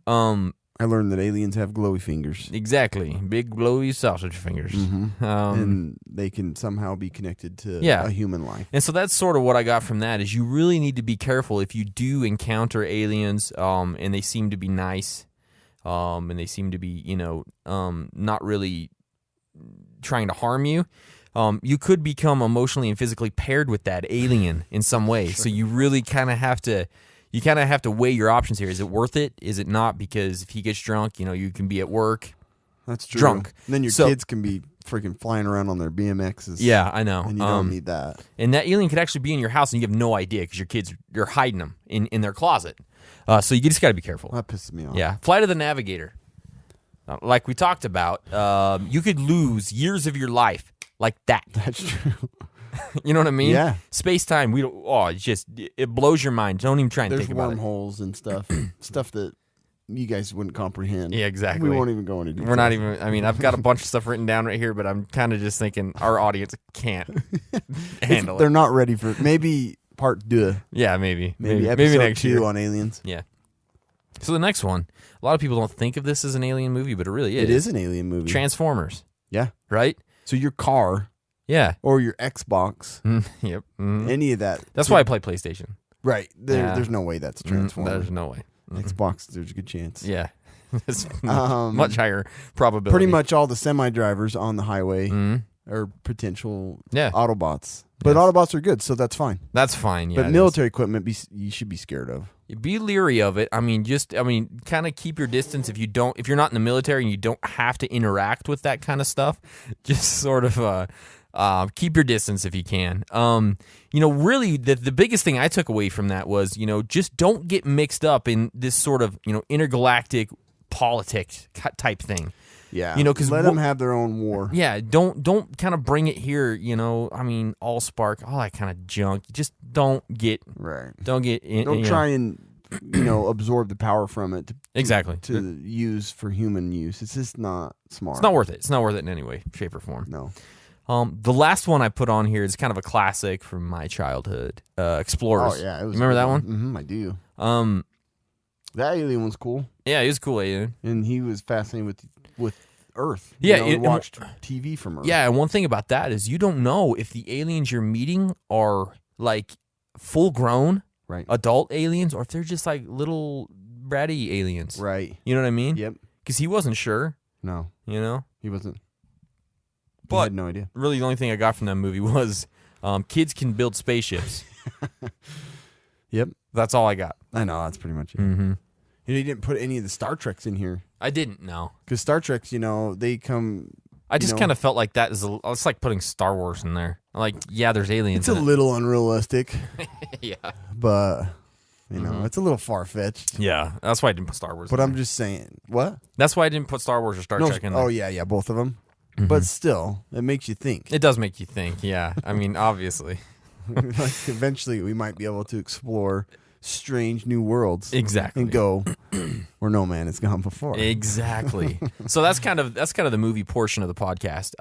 I learned that aliens have glowy fingers. Exactly. Big glowy sausage fingers. And they can somehow be connected to Yeah. a human life. And so that's sort of what I got from that is you really need to be careful if you do encounter aliens and they seem to be nice and they seem to be, not really trying to harm you, you could become emotionally and physically paired with that alien in some way. So you really kind of have to weigh your options here. Is it worth it? Is it not? Because if he gets drunk, you can be at work. That's true. Drunk. And then your kids can be freaking flying around on their BMXs. Yeah, I know. And you don't need that. And that alien could actually be in your house and you have no idea because you're hiding them in their closet. So you just got to be careful. That pisses me off. Yeah. Flight of the Navigator. Like we talked about, you could lose years of your life like that. That's true. You know what I mean? Yeah. Space-time, it blows your mind. Don't even try and There's think about it. wormholes and stuff. Stuff that you guys wouldn't comprehend. Yeah, exactly. We won't even go into detail. We're not even, I've got a bunch of stuff written down right here, but I'm kind of just thinking our audience can't handle it. They're not ready for maybe part 2. Yeah, maybe Episode next 2 year. on aliens. Yeah. So the next one, a lot of people don't think of this as an alien movie, but it really is. It is an alien movie. Transformers. Yeah. Right? So your car Yeah. or your Xbox, Yep. Mhm. any of that. That's why I play PlayStation. Right. Yeah. There's no way that's Transformers. There's no way. Xbox, there's a good chance. Yeah. It's much higher probability. Pretty much all the semi-drivers on the highway are potential Autobots. But Autobots are good, so that's fine. That's fine, yeah. But military equipment, you should be scared of. Be leery of it. Kind of keep your distance if you're not in the military and you don't have to interact with that kind of stuff. Just sort of keep your distance if you can. Really the biggest thing I took away from that was, just don't get mixed up in this sort of, intergalactic politics type thing. Yeah. Because let them have their own war. Yeah, don't kind of bring it here, all spark, all that kind of junk. Just don't get Don't try and absorb the power from it exactly to use for human use. It's just not smart. It's not worth it. It's not worth it in any way, shape, or form. No. The last one I put on here is kind of a classic from my childhood. Explorers. Oh yeah, you remember that one? Mm-hmm, I do. That alien was cool. Yeah, he was a cool alien, and he was fascinated with Earth. Yeah, he watched TV from Earth. Yeah, and one thing about that is you don't know if the aliens you're meeting are like full grown, adult aliens, or if they're just like little bratty aliens. Right. You know what I mean? Yep. Because he wasn't sure. No. He wasn't. But I had no idea. Really, the only thing I got from that movie was kids can build spaceships. Yep. That's all I got. I know, that's pretty much it. Mm-hmm. You didn't put any of the Star Treks in here. I didn't know. Because Star Treks, they come... I just kind of felt like that is it's like putting Star Wars in there. Like, yeah, there's aliens. It's a little unrealistic. Yeah. But, it's a little far-fetched. Yeah, that's why I didn't put Star Wars But in I'm there. just saying... What? That's why I didn't put Star Wars or Star Trek in there. Oh, yeah, both of them. Mm-hmm. But still, it makes you think. It does make you think, yeah. Obviously. Like, eventually, we might be able to explore strange new worlds. Exactly. And go where no man has gone before. Exactly. So that's kind of the movie portion of the podcast.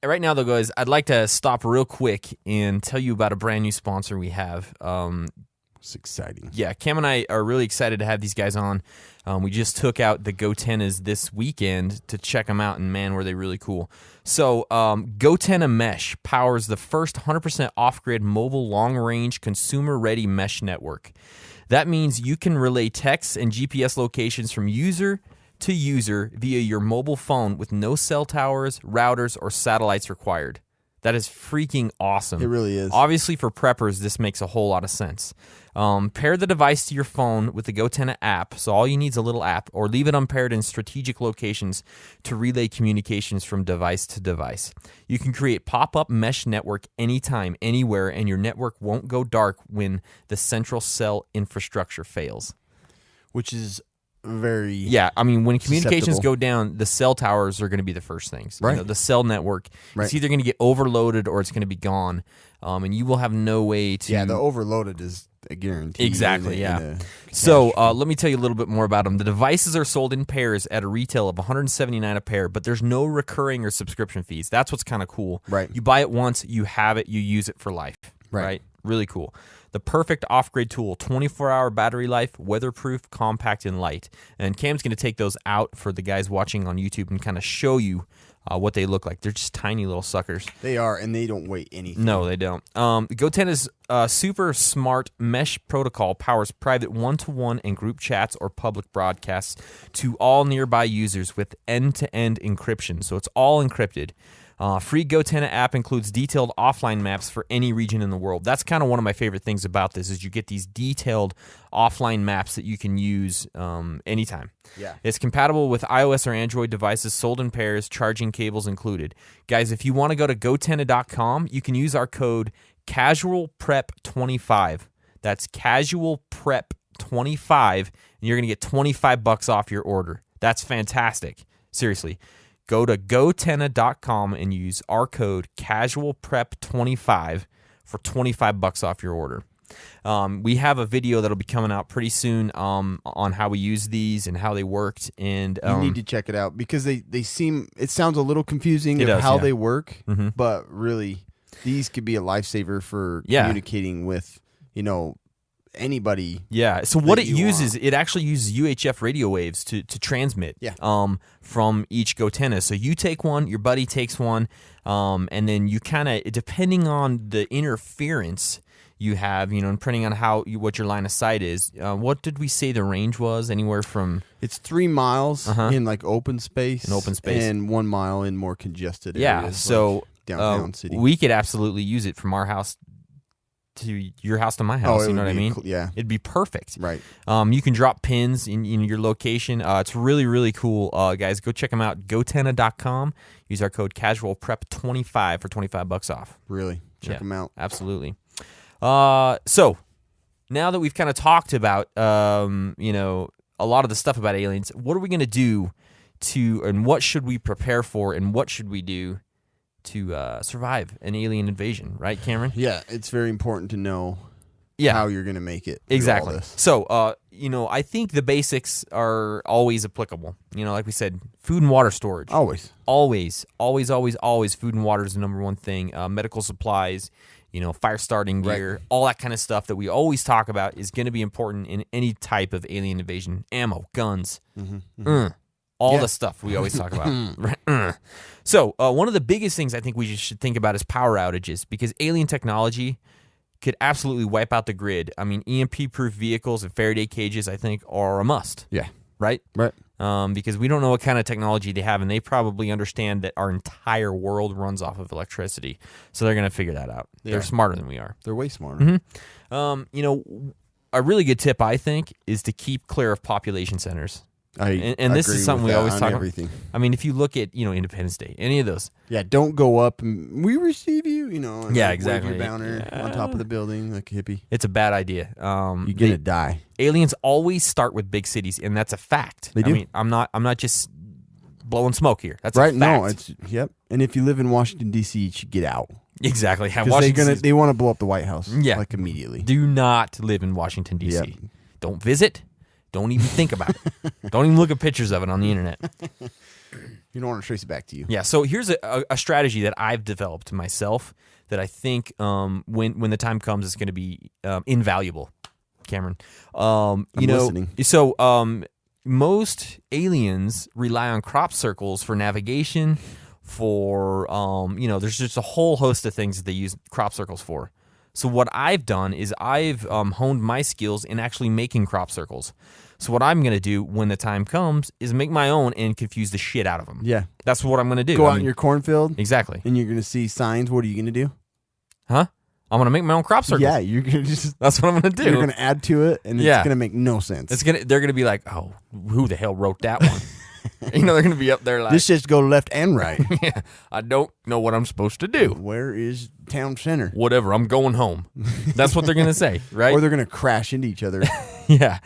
Right now, though, guys, I'd like to stop real quick and tell you about a brand new sponsor we have. It's exciting. Yeah, Cam and I are really excited to have these guys on. We just took out the goTennas this weekend to check them out, and man, were they really cool. So goTenna Mesh powers the first 100% off-grid mobile long-range consumer-ready mesh network. That means you can relay texts and GPS locations from user to user via your mobile phone with no cell towers, routers, or satellites required. That is freaking awesome. It really is. Obviously, for preppers, this makes a whole lot of sense. Pair the device to your phone with the goTenna app, so all you need is a little app, or leave it unpaired in strategic locations to relay communications from device to device. You can create pop-up mesh network anytime, anywhere, and your network won't go dark when the central cell infrastructure fails. Which is very when communications susceptible. go down, the cell towers are going to be the first things. Right. The cell network, it's either going to get overloaded or it's going to be gone, and you will have no way to... Yeah, the overloaded is a guarantee. Exactly, So let me tell you a little bit more about them. The devices are sold in pairs at a retail of $179 a pair, but there's no recurring or subscription fees. That's what's kind of cool. Right. You buy it once, you have it, you use it for life. Right. Really cool. The perfect off-grid tool, 24-hour battery life, weatherproof, compact, and light. And Cam's going to take those out for the guys watching on YouTube and kind of show you what they look like. They're just tiny little suckers. They are, and they don't weigh anything. No, they don't. goTenna's super smart mesh protocol powers private one-to-one and group chats or public broadcasts to all nearby users with end-to-end encryption. So it's all encrypted. Free goTenna app includes detailed offline maps for any region in the world. That's kind of one of my favorite things about this is you get these detailed offline maps that you can use anytime. Yeah. It's compatible with iOS or Android devices, sold in pairs, charging cables included. Guys, if you want to go to goTenna.com, you can use our code CasualPrep25. That's CasualPrep25, and you're going to get $25 off your order. That's fantastic. Seriously. Go to goTenna.com and use our code CasualPrep25 for $25 off your order. We have a video that'll be coming out pretty soon on how we use these and how they worked. And you need to check it out because it sounds a little confusing It of does, how yeah. they work, Mhm. but really these could be a lifesaver for communicating with, anybody. Yeah. So what that it you uses, it actually uses UHF radio waves to transmit from each goTenna. So you take one, your buddy takes one, and then you kind of, depending on the interference you have, and depending on what your line of sight is. What did we say the range was? Anywhere from... It's 3 miles in like open space. And 1 mile in more congested areas. Yeah, so like downtown city. We could absolutely use it from our house to your house to my house. You know what I mean? Yeah. It'd be perfect. Right. You can drop pins in your location. It's really, really cool. Guys, go check them out. goTenna.com. Use our code CasualPrep25 for $25 off. Really. Check them out. Absolutely. So now that we've kind of talked about, a lot of the stuff about aliens, what are we going to do and what should we prepare for and what should we do to survive an alien invasion, right, Cameron? Yeah, it's very important to know how you're going to make it. Exactly. So, I think the basics are always applicable. Like we said, food and water storage. Always. Always, food and water is the number one thing. Medical supplies, fire starting gear, all that kind of stuff that we always talk about is going to be important in any type of alien invasion. Ammo, guns, all the stuff we always talk about. So one of the biggest things I think we should think about is power outages because alien technology could absolutely wipe out the grid. I mean, EMP-proof vehicles and Faraday cages, I think, are a must. Yeah. Right? Right. Because we don't know what kind of technology they have, and they probably understand that our entire world runs off of electricity. So they're going to figure that out. Yeah. They're smarter than we are. They're way smarter. Mm-hmm. A really good tip, I think, is to keep clear of population centers. And this is something we always talk about. I mean, if you look at, Independence Day, any of those. Yeah, don't go up and we receive you, and yeah, like exactly. wave your banner on top of the building like a hippie. It's a bad idea. You're going to die. Aliens always start with big cities, and that's a fact. They do. I mean, I'm not just blowing smoke here. That's right. A fact. No, it's And if you live in Washington D.C., you should get out. Exactly. Because they want to blow up the White House. Yeah. Like immediately. Do not live in Washington D.C. Yep. Don't visit. Don't even think about it. Don't even look at pictures of it on the internet. You don't want to trace it back to you. Yeah. So here's a strategy that I've developed myself that I think when the time comes, it's going to be invaluable. Cameron, I'm listening. So most aliens rely on crop circles for navigation. For there's just a whole host of things that they use crop circles for. So what I've done is I've honed my skills in actually making crop circles. So what I'm going to do when the time comes is make my own and confuse the shit out of them. Yeah. That's what I'm going to do. Go out in your cornfield. Exactly. And you're going to see signs. What are you going to do? Huh? I'm going to make my own crop circles. Yeah, you're going to just... That's what I'm going to do. You're going to add to it, and it's going to make no sense. They're going to be like, oh, who the hell wrote that one? They're going to be up there like... This just go left and right. Yeah, I don't know what I'm supposed to do. Where is town center? Whatever, I'm going home. That's what they're going to say, right? Or they're going to crash into each other. Yeah.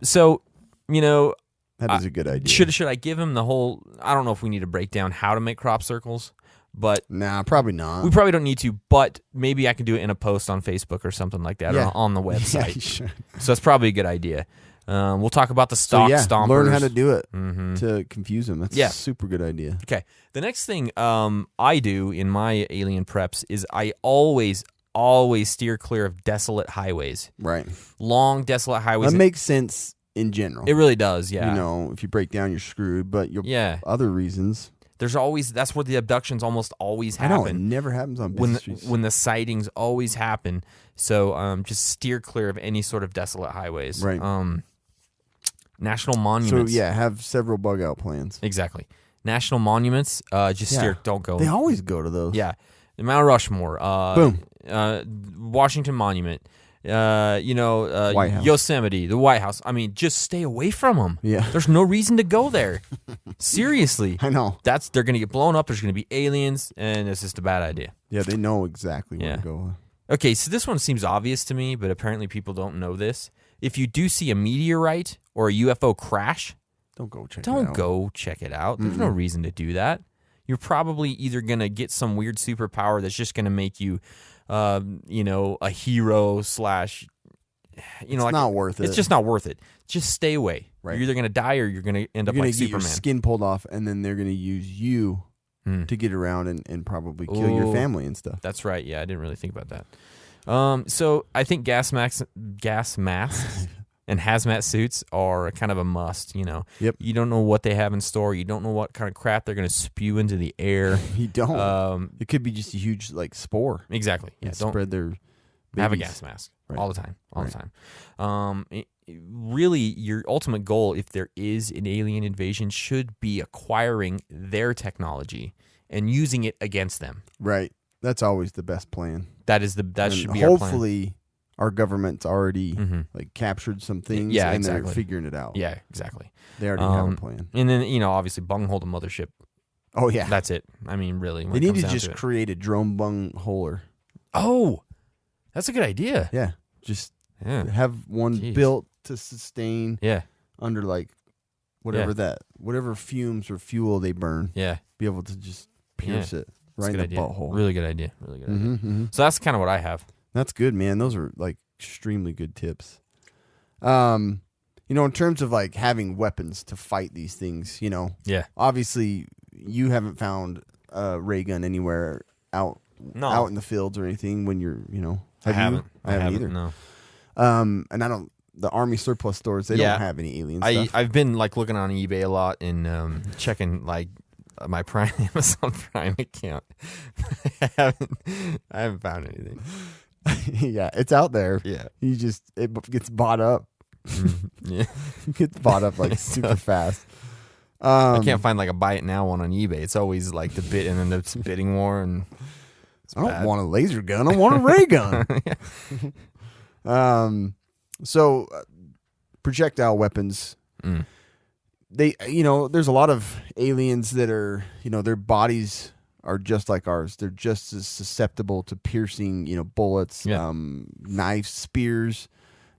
So, that is a good idea. Should I give him the whole... I don't know if we need to break down how to make crop circles, but... Nah, probably not. We probably don't need to, but maybe I can do it in a post on Facebook or something like that, or on the website. Yeah, you should. So that's probably a good idea. We'll talk about the stock stompers. Learn how to do it to confuse them. That's a super good idea. Okay. The next thing I do in my alien preps is I always always steer clear of desolate highways. Right. Long, desolate highways. That makes sense in general. It really does, yeah. You know, if you break down, you're screwed. But Yeah. other reasons. There's always, that's where the abductions almost always I know, it happen. never happens on busy When streets. when the sightings always happen. So just steer clear of any sort of desolate highways. Right. National So, monuments. yeah, have several bug out plans. Exactly. National monuments, just steer, don't go. They always go to those. Yeah. The Mount Rushmore. Boom. Washington Monument. White House. Yosemite, the White House. I mean, just stay away from them. Yeah. There's no reason to go there. Seriously. I know. They're going to get blown up. There's going to be aliens, and it's just a bad idea. Yeah, they know exactly where Yeah. to go. Okay, so this one seems obvious to me, but apparently people don't know this. If you do see a meteorite or a UFO crash, Don't go check it don't out. go check it out. There's no reason to do that. You're probably either going to get some weird superpower that's just going to make you, a hero slash, It's not worth it. It's just not worth it. Just stay away. Right. You're either going to die or you're going to end up You're like going to get your Superman. skin pulled off, and then they're going to use you to get around and probably kill your Ooh. family and stuff. That's right. Yeah, I didn't really think about that. So I think gas masks and hazmat suits are kind of a must. Yep. You don't know what they have in store. You don't know what kind of crap they're going to spew into the air. You don't. It It could be just a huge spore. Exactly. Yeah. And Don't spread their have a babies. gas mask Right. all the time. All Right. the time. Really, your ultimate goal, if there is an alien invasion, should be acquiring their technology and using it against them. Right. That's always the best plan. That And should be our plan. hopefully our government's already Mhm. captured some things Yeah, and exactly. they're figuring it out. Yeah, exactly. They already have a plan. And then, obviously, bunghole the mothership. Oh yeah. That's it. I mean, really. when They it need comes to down just to it. create a drone bung-holer. Oh, that's a good idea. Yeah. Just Yeah. have one Jeez. built to sustain Yeah. under whatever fumes or fuel they burn. Yeah. Be able to just pierce it That's right a in good the idea. butthole. Really good idea. Really good idea. Mhm, mhm. So that's kind of what I have. That's good, man. Those are extremely good tips. In terms of having weapons to fight these things, Yeah. obviously you haven't found a ray gun anywhere out in the fields or anything when you're, I have you? haven't. I haven't either. No. And I don't. The Army surplus stores, they Yeah. don't have any alien stuff. I've been looking on eBay a lot and checking my Prime Amazon Prime account. I haven't found anything. Yeah, it's out there. Yeah. It gets bought up. Yeah. It gets bought up super fast. I can't find a buy it now one on eBay. It's always the bid and then it's bidding war and I don't bad. want a laser gun. I want a ray gun. So projectile weapons. They, there's a lot of aliens that are, their bodies are just like ours. They're just as susceptible to piercing, bullets, Yeah. knives, spears,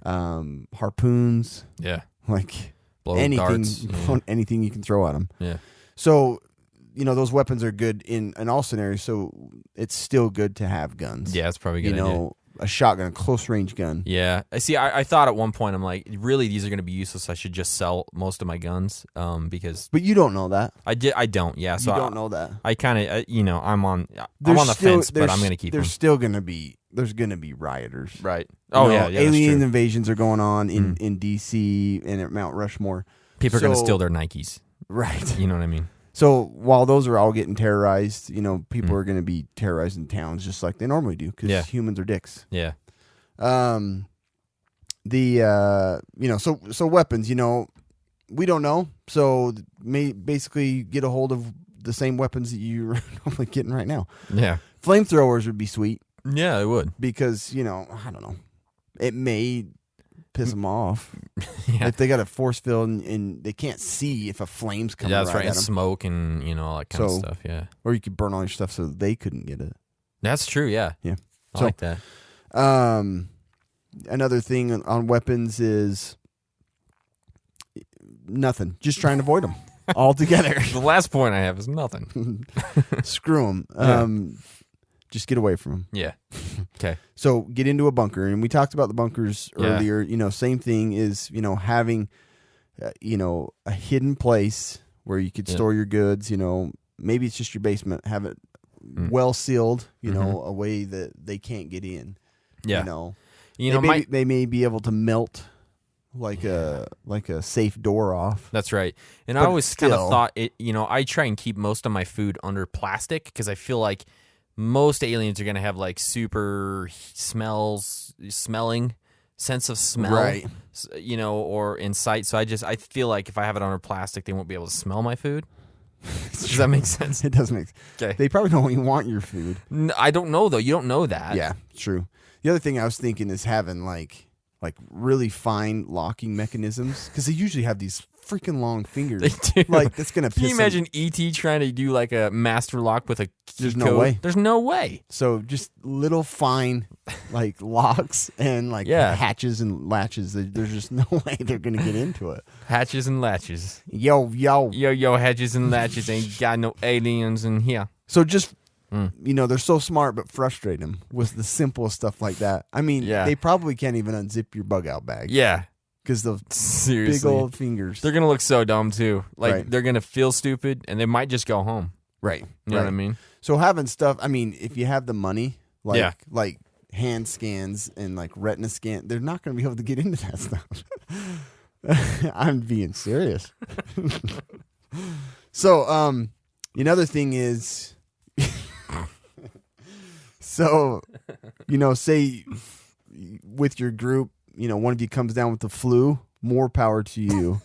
harpoons, yeah. Blow anything, darts. Yeah. anything you can throw at them. Yeah. So, those weapons are good in all scenarios. So it's still good to have guns. Yeah, that's probably a good idea. A shotgun, a close range gun. Yeah, I see. I thought at one point I'm like, really, these are going to be useless. I should just sell most of my guns, because But you don't know that. I don't. Yeah, so You don't know that. I kind of, I'm on the fence, but I'm going to keep them. There's still going to be rioters. Right. Oh yeah, that's alien true. invasions are going on in DC and at Mount Rushmore. People are going to So- steal their Nikes. Right. You know what I mean? So while those are all getting terrorized, people are going to be terrorizing towns just like they normally do because Yeah. humans are dicks. Yeah. So weapons, we don't know. So basically get a hold of the same weapons that you're normally getting right now. Yeah. Flamethrowers would be sweet Yeah, it would. because, I don't know. It may piss them off Yeah. if they got a force field and they can't see if a flame's coming Yeah, that's right. at And them. smoke and all that kind of So- stuff. Yeah. Or you could burn all your stuff so they couldn't get it. That's true. Yeah. Yeah. I So- like that. Another thing on weapons is nothing. Just try and avoid them altogether. The last point I have is nothing. Screw them. Just get away from them. Yeah. Okay. So get into a bunker, and we talked about the bunkers Yeah. earlier. Same thing is having a hidden place where you could Yeah. store your goods. Maybe it's just your basement. Have it well sealed, a way that they can't get in. Yeah. They may be able to melt like a safe door off. That's right. And But I always kind of still- thought I try and keep most of my food under plastic because I feel like most aliens are going to have like super smelling sense of smell, Right. Or in sight. So I feel like if I have it under plastic, they won't be able to smell my food. Does that make sense? It does make sense. Okay. They probably don't even want your food. I don't know though. You don't know that. Yeah, true. The other thing I was thinking is having like really fine locking mechanisms because they usually have these freaking long fingers. They do. Like that's gonna. Can you piss imagine ET trying to do like a master lock with a key There's no code? way. There's no way. So just little fine like locks and like Yeah. hatches and latches. There's just no way they're gonna get into it. Hatches and latches. Yo. Yo, hatches and latches ain't got no aliens in here. So just they're so smart but frustrate them with the simplest stuff like that. I mean, Yeah. they probably can't even unzip your bug out bag. Yeah. Because the Seriously. big old fingers. They're going to look so dumb too. Like Right. they're going to feel stupid and they might just go home. Right. You know what I mean? So having stuff, I mean, if you have the money, like Yeah. like hand scans and like retina scan, they're not going to be able to get into that stuff. I'm being serious. So, another thing is, say with your group, one of you comes down with the flu, more power to you.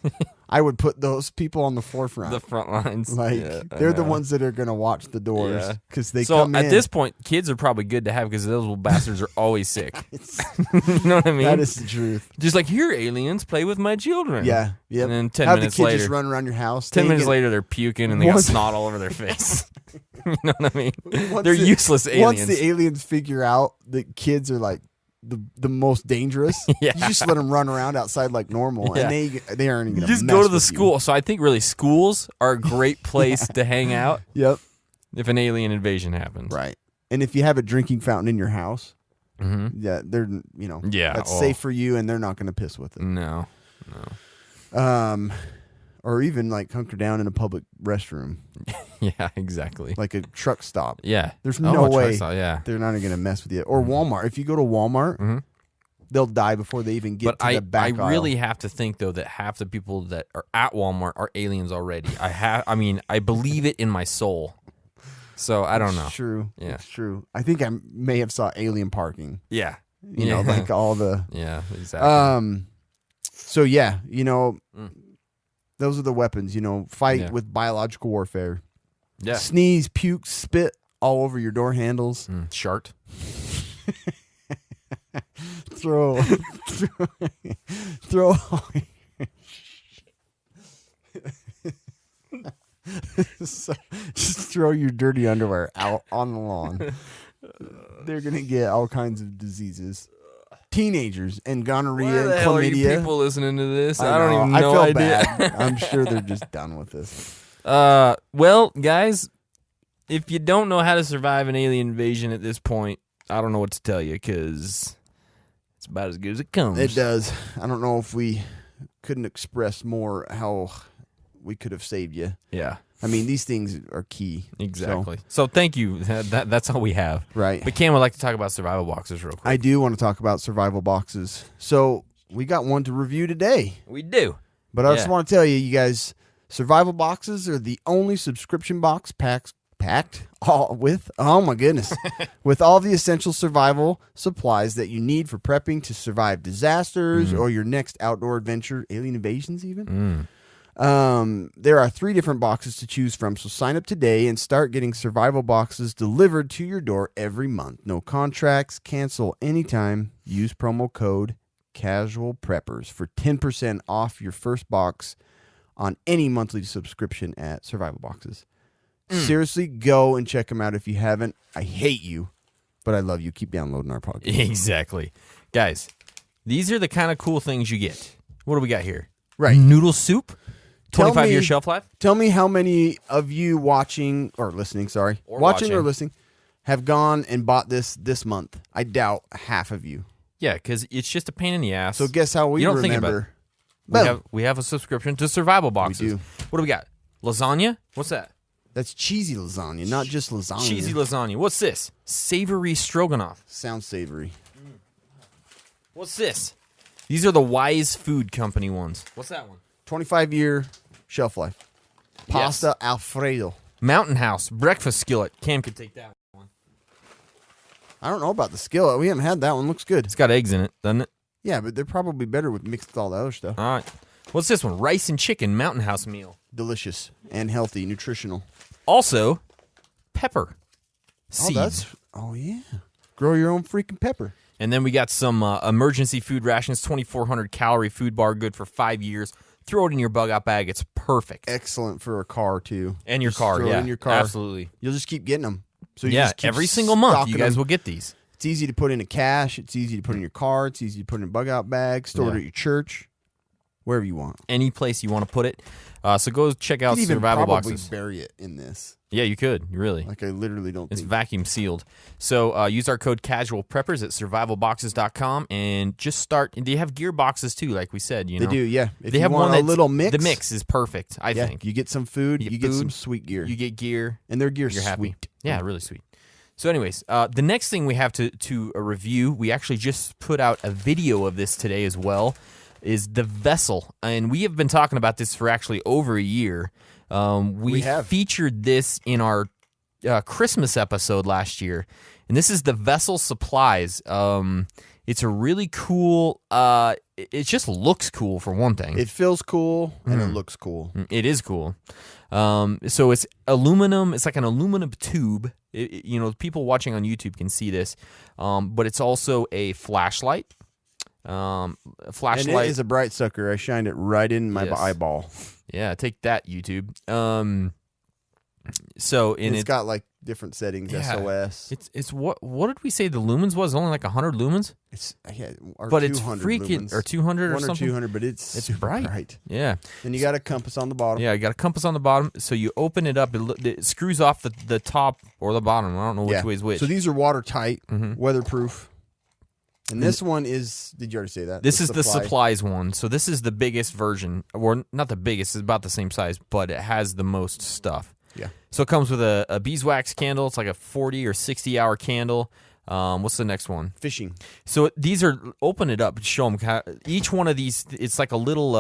I would put those people on the forefront. The front lines. Like Yeah, I they're the know. ones that are going to watch the doors Yeah. because they So come in. at this point, kids are probably good to have because those little bastards are always sick. You know what I mean? That is the truth. Just like, here, aliens, play with my children. Yeah, yeah. And then 10 Have minutes the kids later, just run around your house. 10 They minutes get- later, they're puking and they got Once- snot all over their face. You know what I mean? once They're the- useless aliens. Once the aliens figure out that kids are like the most dangerous, Yeah. you just let them run around outside like normal, Yeah. and they aren't even You gonna just mess go to the with school. So I think really schools are a great place to hang out You. Yep, if an alien invasion happens. right. And if you have a drinking fountain in your house, Mm-hmm. yeah, they're Yeah, that's oh. safe for you, and they're not going to piss with it. No. Or even like hunker down in a public restroom, Yeah, exactly. like a truck stop. Yeah. There's Oh, no a truck way stop, yeah. they're not going to mess with you. Or Walmart. If you go to Walmart, they'll die before they even get But to the back aisle. really have to think though that half the people that are at Walmart are aliens already. I believe it in my soul. So I don't know. It's true. Yeah. It's true. I think I may have saw alien parking. Yeah. You know, like all the. Yeah, exactly. So yeah, those are the weapons. Fight Yeah. with biological warfare. Yeah. Sneeze, puke, spit all over your door handles. Shart. Throw. Throw. So, just throw your dirty underwear out on the lawn. They're gonna get all kinds of diseases. Teenagers and gonorrhea Where the and hell are you chlamydia. people listening to this? I I don't even I know feel idea. bad. I'm sure they're just done with this. Well, guys, if you don't know how to survive an alien invasion at this point, I don't know what to tell you because it's about as good as it comes. It does. I don't know if we couldn't express more how we could have saved you. Yeah, I mean, these things are key. exactly. So thank you. That's all we have. Right. But Cam would like to talk about survival boxes real quick. I do want to talk about survival boxes. So we got one to review today. We do. But I just Yeah. want to tell you guys, survival boxes are the only subscription box packed all with, oh my goodness, with all the essential survival supplies that you need for prepping to survive disasters or your next outdoor adventure, alien invasions even. There are 3 different boxes to choose from, so sign up today and start getting survival boxes delivered to your door every month. No contracts, cancel anytime. Use promo code Casual Preppers for 10% off your first box on any monthly subscription at Survival Boxes. Seriously, go and check them out if you haven't. I hate you, but I love you. Keep downloading our podcast. Exactly. Guys, these are the kind of cool things you get. What do we got here? Right. Noodle soup? Tell 25-year me- shelf life? Tell me how many of you watching or listening, Or watching or watching. listening, have gone and bought this month. I doubt half of you. Yeah, because it's just a pain in the ass. So guess how we You don't remember. think about it. Boom. We have a subscription to survival boxes. do. What do we got? Lasagna? What's that? That's cheesy lasagna, not just lasagna. Cheesy lasagna. What's this? Savory stroganoff. Sounds savory. What's this? These are the Wise Food Company ones. What's that one? 25-year shelf life. Pasta Alfredo. Mountain House breakfast skillet. Cam could take that one. I don't know about the skillet. We haven't had that one. Looks good. It's got eggs in it, doesn't it? Yeah, but they're probably better with mixed with all the other stuff. All right. What's this one? Rice and chicken Mountain House meal. Delicious and healthy, nutritional. Also, pepper seeds. Oh yeah. Grow your own freaking pepper. And then we got some emergency food rations, 2,400 calorie food bar, good for 5 years. Throw it in your bug out bag. It's perfect. Excellent for a car too. And your Just car, throw yeah. it in your car. Absolutely. You'll just keep getting them. So you Yeah, just keep every single month you stocking guys them. will get these. It's easy to put in a cache. It's easy to put in your car. It's easy to put in a bug out bag. Store it Yeah. at your church, wherever you want. Any place you want to put it. So go check out You could even survival probably boxes. bury it in this. Yeah, you could. Really. Like I literally don't It's think. vacuum sealed. So use our code Casual Preppers at survivalboxes.com and just start. And they have gear boxes too, like we said. You know, They do, yeah. If they you have want one a that's little mix. The mix is perfect. I think You get some food. You You get get some food, sweet gear. you get gear. And their gear's You're happy. sweet. Yeah, really sweet. So, anyways, the next thing we have to review, we actually just put out a video of this today as well, is the vessel, and we have been talking about this for actually over a year. We have. featured this in our Christmas episode last year, and this is the vessel supplies. It's a really cool. It just looks cool for one thing. It feels cool and it looks cool. It is cool. So it's aluminum. It's like an aluminum tube. People watching on YouTube can see this. But it's also a flashlight. And it is a bright sucker. I shined it right in my Yes. eyeball. Yeah, take that, YouTube. So It's got like different settings. Yeah. SOS. it's what did we say the lumens was? Only like 100 lumens, It's or but it's 200 freaking lumens. or 200 or 1 or something. 200, but it's super bright. Yeah. Then you got a compass on the bottom. Yeah, you got a compass on the bottom, so you open it up. It screws off the top or the bottom. I don't know which way is which. So these are watertight, Mhm. weatherproof. And this one is. Did you already say that? This is the supplies one. So this is the biggest version, or not the biggest. It's about the same size, but it has the most stuff. Yeah. So it comes with a beeswax candle. It's like a 40 or 60 hour candle. What's the next one? Fishing. So these are, open it up and show them. Each one of these, it's like a little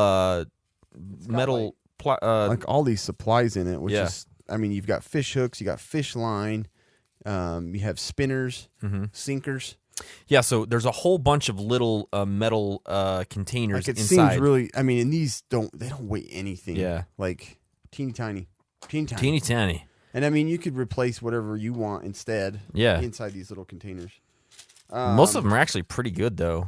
metal. Like all these supplies in it, which yeah. is. I mean, you've got fish hooks, you got fish line, you have spinners, sinkers. Yeah, so there's a whole bunch of little metal containers Like it inside. seems really. I mean, and these don't weigh anything. Yeah. Like teeny tiny. Teeny tiny. And I mean, you could replace whatever you want instead. Yeah. Inside these little containers. Most of them are actually pretty good, though.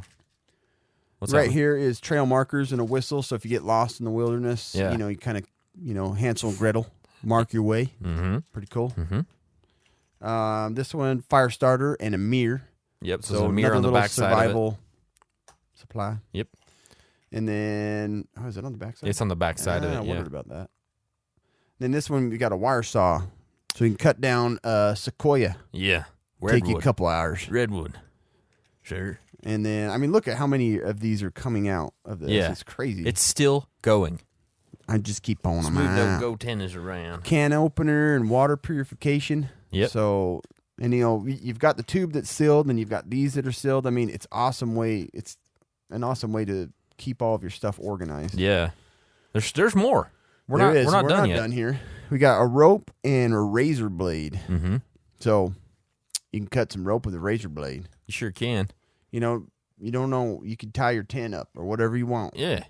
What's Right that? here is trail markers and a whistle. So if you get lost in the wilderness, Yeah. you kind of, Hansel and Gretel, mark your way. Mm-hmm. Pretty cool. Mm-hmm. This one, fire starter and a mirror. Yep, so there's a mirror another on the little back side of it. survival supply. Yep. And then, is it on the back side? It's on the back side of I it, yeah. wondered about that. Then this one, we got a wire saw. So you can cut down sequoia. Yeah. Take you a Redwood. couple hours. Redwood. Sure. And then, I mean, look at how many of these are coming out of this. Yeah. It's crazy. It's still going. I just keep on them Smooth out. those goTennas around. Can opener and water purification. Yep. So, and you've got the tube that's sealed, and you've got these that are sealed. I mean, it's an awesome way to keep all of your stuff organized. Yeah. There's more. We're There not We're done not yet. done here. We got a rope and a razor blade. Mm-hmm. So you can cut some rope with a razor blade. You sure can. You don't know. You could tie your tent up or whatever you want. Yeah.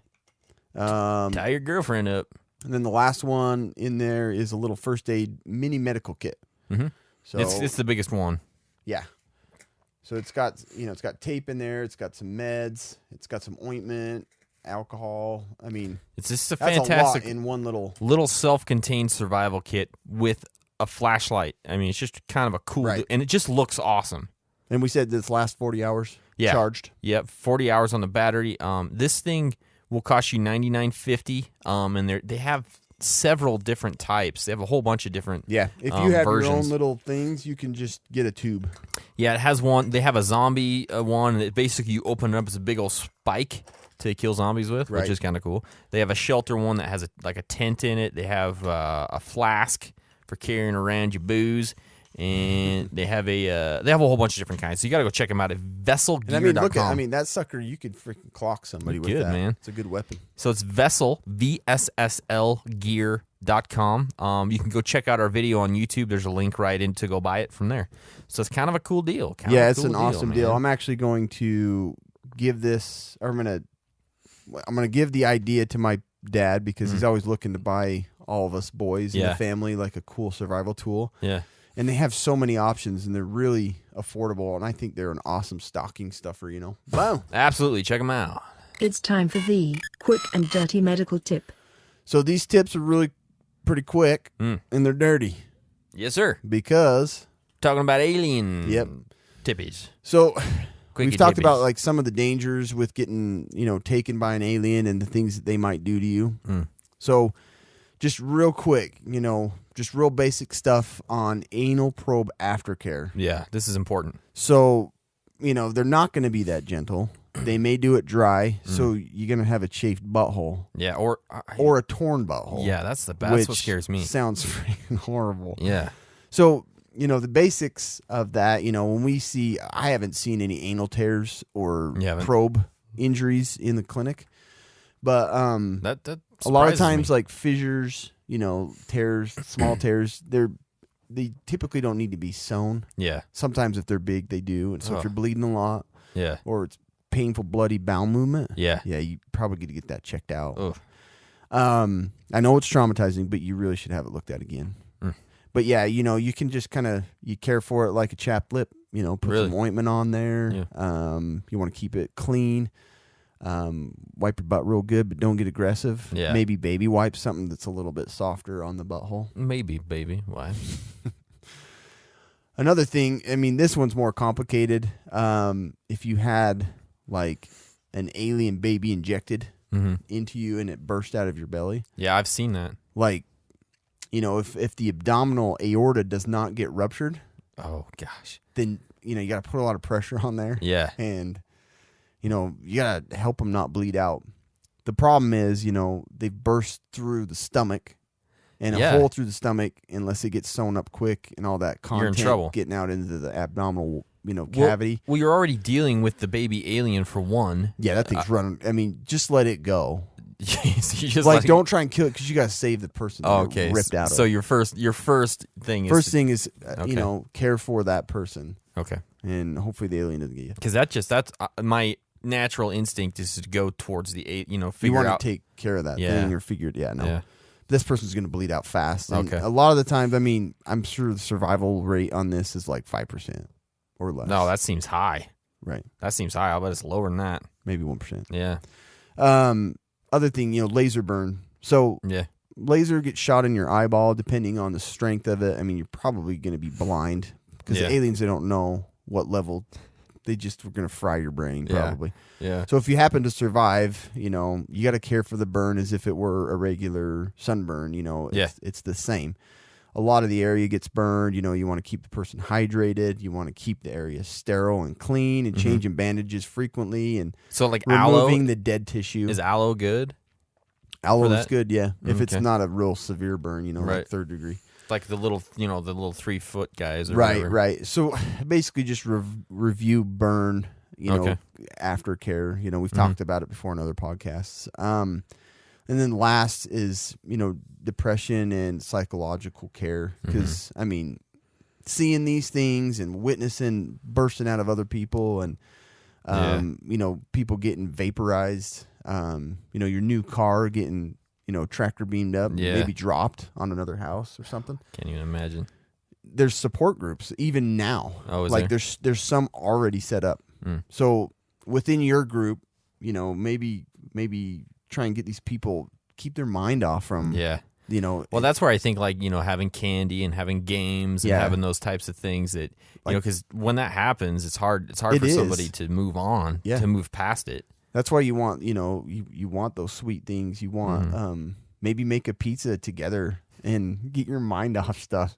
Um, Tie your girlfriend up. and then the last one in there is a little first aid mini medical kit. Mm-hmm. So It's the biggest one. yeah. So it's got tape in there. It's got some meds. It's got some ointment, alcohol. I mean, It's just a that's fantastic a lot in one little. self-contained survival kit with a flashlight. I mean, it's just kind of a cool, Right. and it just looks awesome. And we said this lasts 40 hours. Yeah. Charged. Yep, 40 hours on the battery. This thing will cost you $99.50. And they have several different types. They have a whole bunch of different. Yeah. If you have your own versions. little things, you can just get a tube. Yeah, it has one. They have a zombie one. And basically, you open it up. It's a big old spike to kill zombies with, Right. which is kind of cool. They have a shelter one that has like a tent in it. They have a flask, for carrying around your booze. And they have a whole bunch of different kinds. So you got to go check them out at vesselgear.com. And I mean, look at that sucker. You could freaking clock somebody with Good, that. man. It's a good weapon. So it's Vessel, VSSL gear.com. You can go check out our video on YouTube. There's a link right in to go buy it from there. So it's kind of a cool deal. Yeah, it's an awesome deal. I'm actually going to give this, or I'm gonna give the idea to my dad because he's always looking to buy all of us boys in the family like a cool survival tool. Yeah. And they have so many options, and they're really affordable, and I think they're an awesome stocking stuffer, Boom. Absolutely. Check them out. It's time for the quick and dirty medical tip. So these tips are really pretty quick, and they're dirty Yes, sir. because... Talking about alien Yep. tippies. So Quickie we've talked tippies. about like some of the dangers with getting, taken by an alien and the things that they might do to you. So just real quick, just real basic stuff on anal probe aftercare. Yeah, this is important. So, they're not going to be that gentle. They may do it dry, so you're going to have a chafed butthole. Yeah, or Or a torn butthole. yeah, that's what scares me. Sounds freaking horrible. Yeah. So, the basics of that, when we see, I haven't seen any anal tears or You haven't? probe injuries in the clinic, but That a lot of surprises times, me. like fissures, tears, small tears, they typically don't need to be sewn. Yeah. Sometimes if they're big, they do. And so if you're bleeding a lot Yeah. or it's painful, bloody bowel movement, Yeah. you probably get to get that checked out. Ugh. I know it's traumatizing, but you really should have it looked at again. But yeah, you can just you care for it like a chapped lip. Put Really? some ointment on there. Yeah. You want to keep it clean. Wipe your butt real good, but don't get aggressive. Yeah. Maybe baby wipe, something that's a little bit softer on the butthole. Maybe, baby. Why? Another thing, this one's more complicated. If you had like an alien baby injected into you and it burst out of your belly, Yeah, I've seen that. like, if the abdominal aorta does not get ruptured, Oh gosh. then you got to put a lot of pressure on there. Yeah. And you got to help them not bleed out. The problem is, they've burst through the stomach, and a hole through the stomach, unless it gets sewn up quick and all that content You're in trouble. getting out into the abdominal, cavity. Well, you're already dealing with the baby alien for one. Yeah, that thing's running. Just let it go. So you just Like, don't try and kill it because you got to save the person. Oh, that okay. ripped out. So of. your first thing is First thing is, Okay. care for that person, okay. and hopefully the alien doesn't get you. Because that's my natural instinct is to go towards the You figure want out. to take care of that Yeah. thing or figure it. Yeah, no. Yeah. This person's going to bleed out fast. And Okay. a lot of the times, I'm sure the survival rate on this is like 5% or less. No, that seems high. Right. That seems high. I'll bet it's lower than that. Maybe 1%. Yeah. Other thing, laser burn. So Yeah. laser gets shot in your eyeball, depending on the strength of it. You're probably going to be blind because Yeah. the aliens, they don't know what level. They just were going to fry your brain, Yeah. probably. Yeah. So if you happen to survive, you got to care for the burn as if it were a regular sunburn. It's the same. A lot of the area gets burned. You want to keep the person hydrated. You want to keep the area sterile and clean, and changing bandages frequently, and So like aloe, removing the dead tissue. is aloe good? Aloe is that? good, yeah. If it's Okay. not a real severe burn, like Right. 3rd degree. Like the little 3-foot guys. Or Right, whatever. right. So basically, just review burn. Okay. Aftercare. We've talked about it before in other podcasts. And then last is depression and psychological care, because seeing these things and witnessing bursting out of other people and people getting vaporized, your new car getting tractor beamed up, Yeah. maybe dropped on another house or something. Can't even imagine. There's support groups even now. Oh, is like there? there's some already set up. So within your group, maybe try and get these people, keep their mind off from Yeah. Well, That's where I think having candy and having games and Yeah. having those types of things that Like- because when that happens, it's hard. It's hard It for is. somebody to move on, Yeah. to move past it. that's why you want you want those sweet things. You want maybe make a pizza together and get your mind off stuff.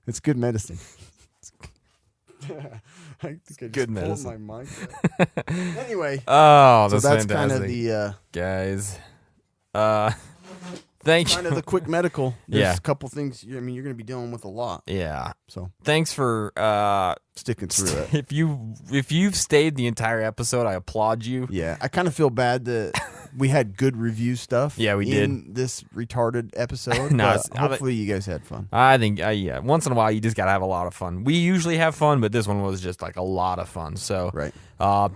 It's good medicine. I think I just good pulled medicine. my mic out. Anyway, Oh, so that's that's kind fantastic. of the Guys. Thank kind of you. the quick medical. There's Yeah. a couple things. I mean, you're going to be dealing with a lot. Yeah. So Thanks for sticking through it. if you've stayed the entire episode, I applaud you. Yeah, I kind of feel bad that we had good review stuff. Yeah, we in this retarded episode. No, but it's- hopefully you guys had fun. I think, yeah, once in a while you just gotta have a lot of fun. We usually have fun, but this one was just like a lot of fun. So, Right.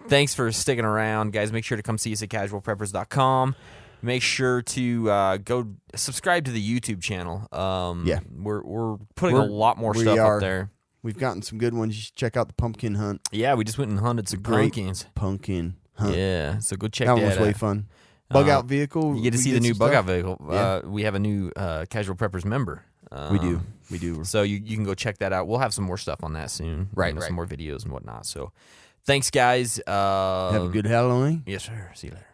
Thanks for sticking around, guys. Make sure to come see us at casualpreppers.com. Make sure to go subscribe to the YouTube channel. Yeah. we're putting a lot more we stuff are. up there. We've gotten some good ones. You should check out the pumpkin hunt. Yeah, we just went and hunted some Great pumpkins. Pumpkin hunt. Yeah, so go check That that one was out. way fun. Bug out vehicle. You get to we see the did new some bug out stuff. vehicle. Yeah. We have a new Casual Preppers member. We do. So you can go check that out. We'll have some more stuff on that soon. Right. Some more videos and whatnot. So thanks, guys. Have a good Halloween. Yes, sir. See you later.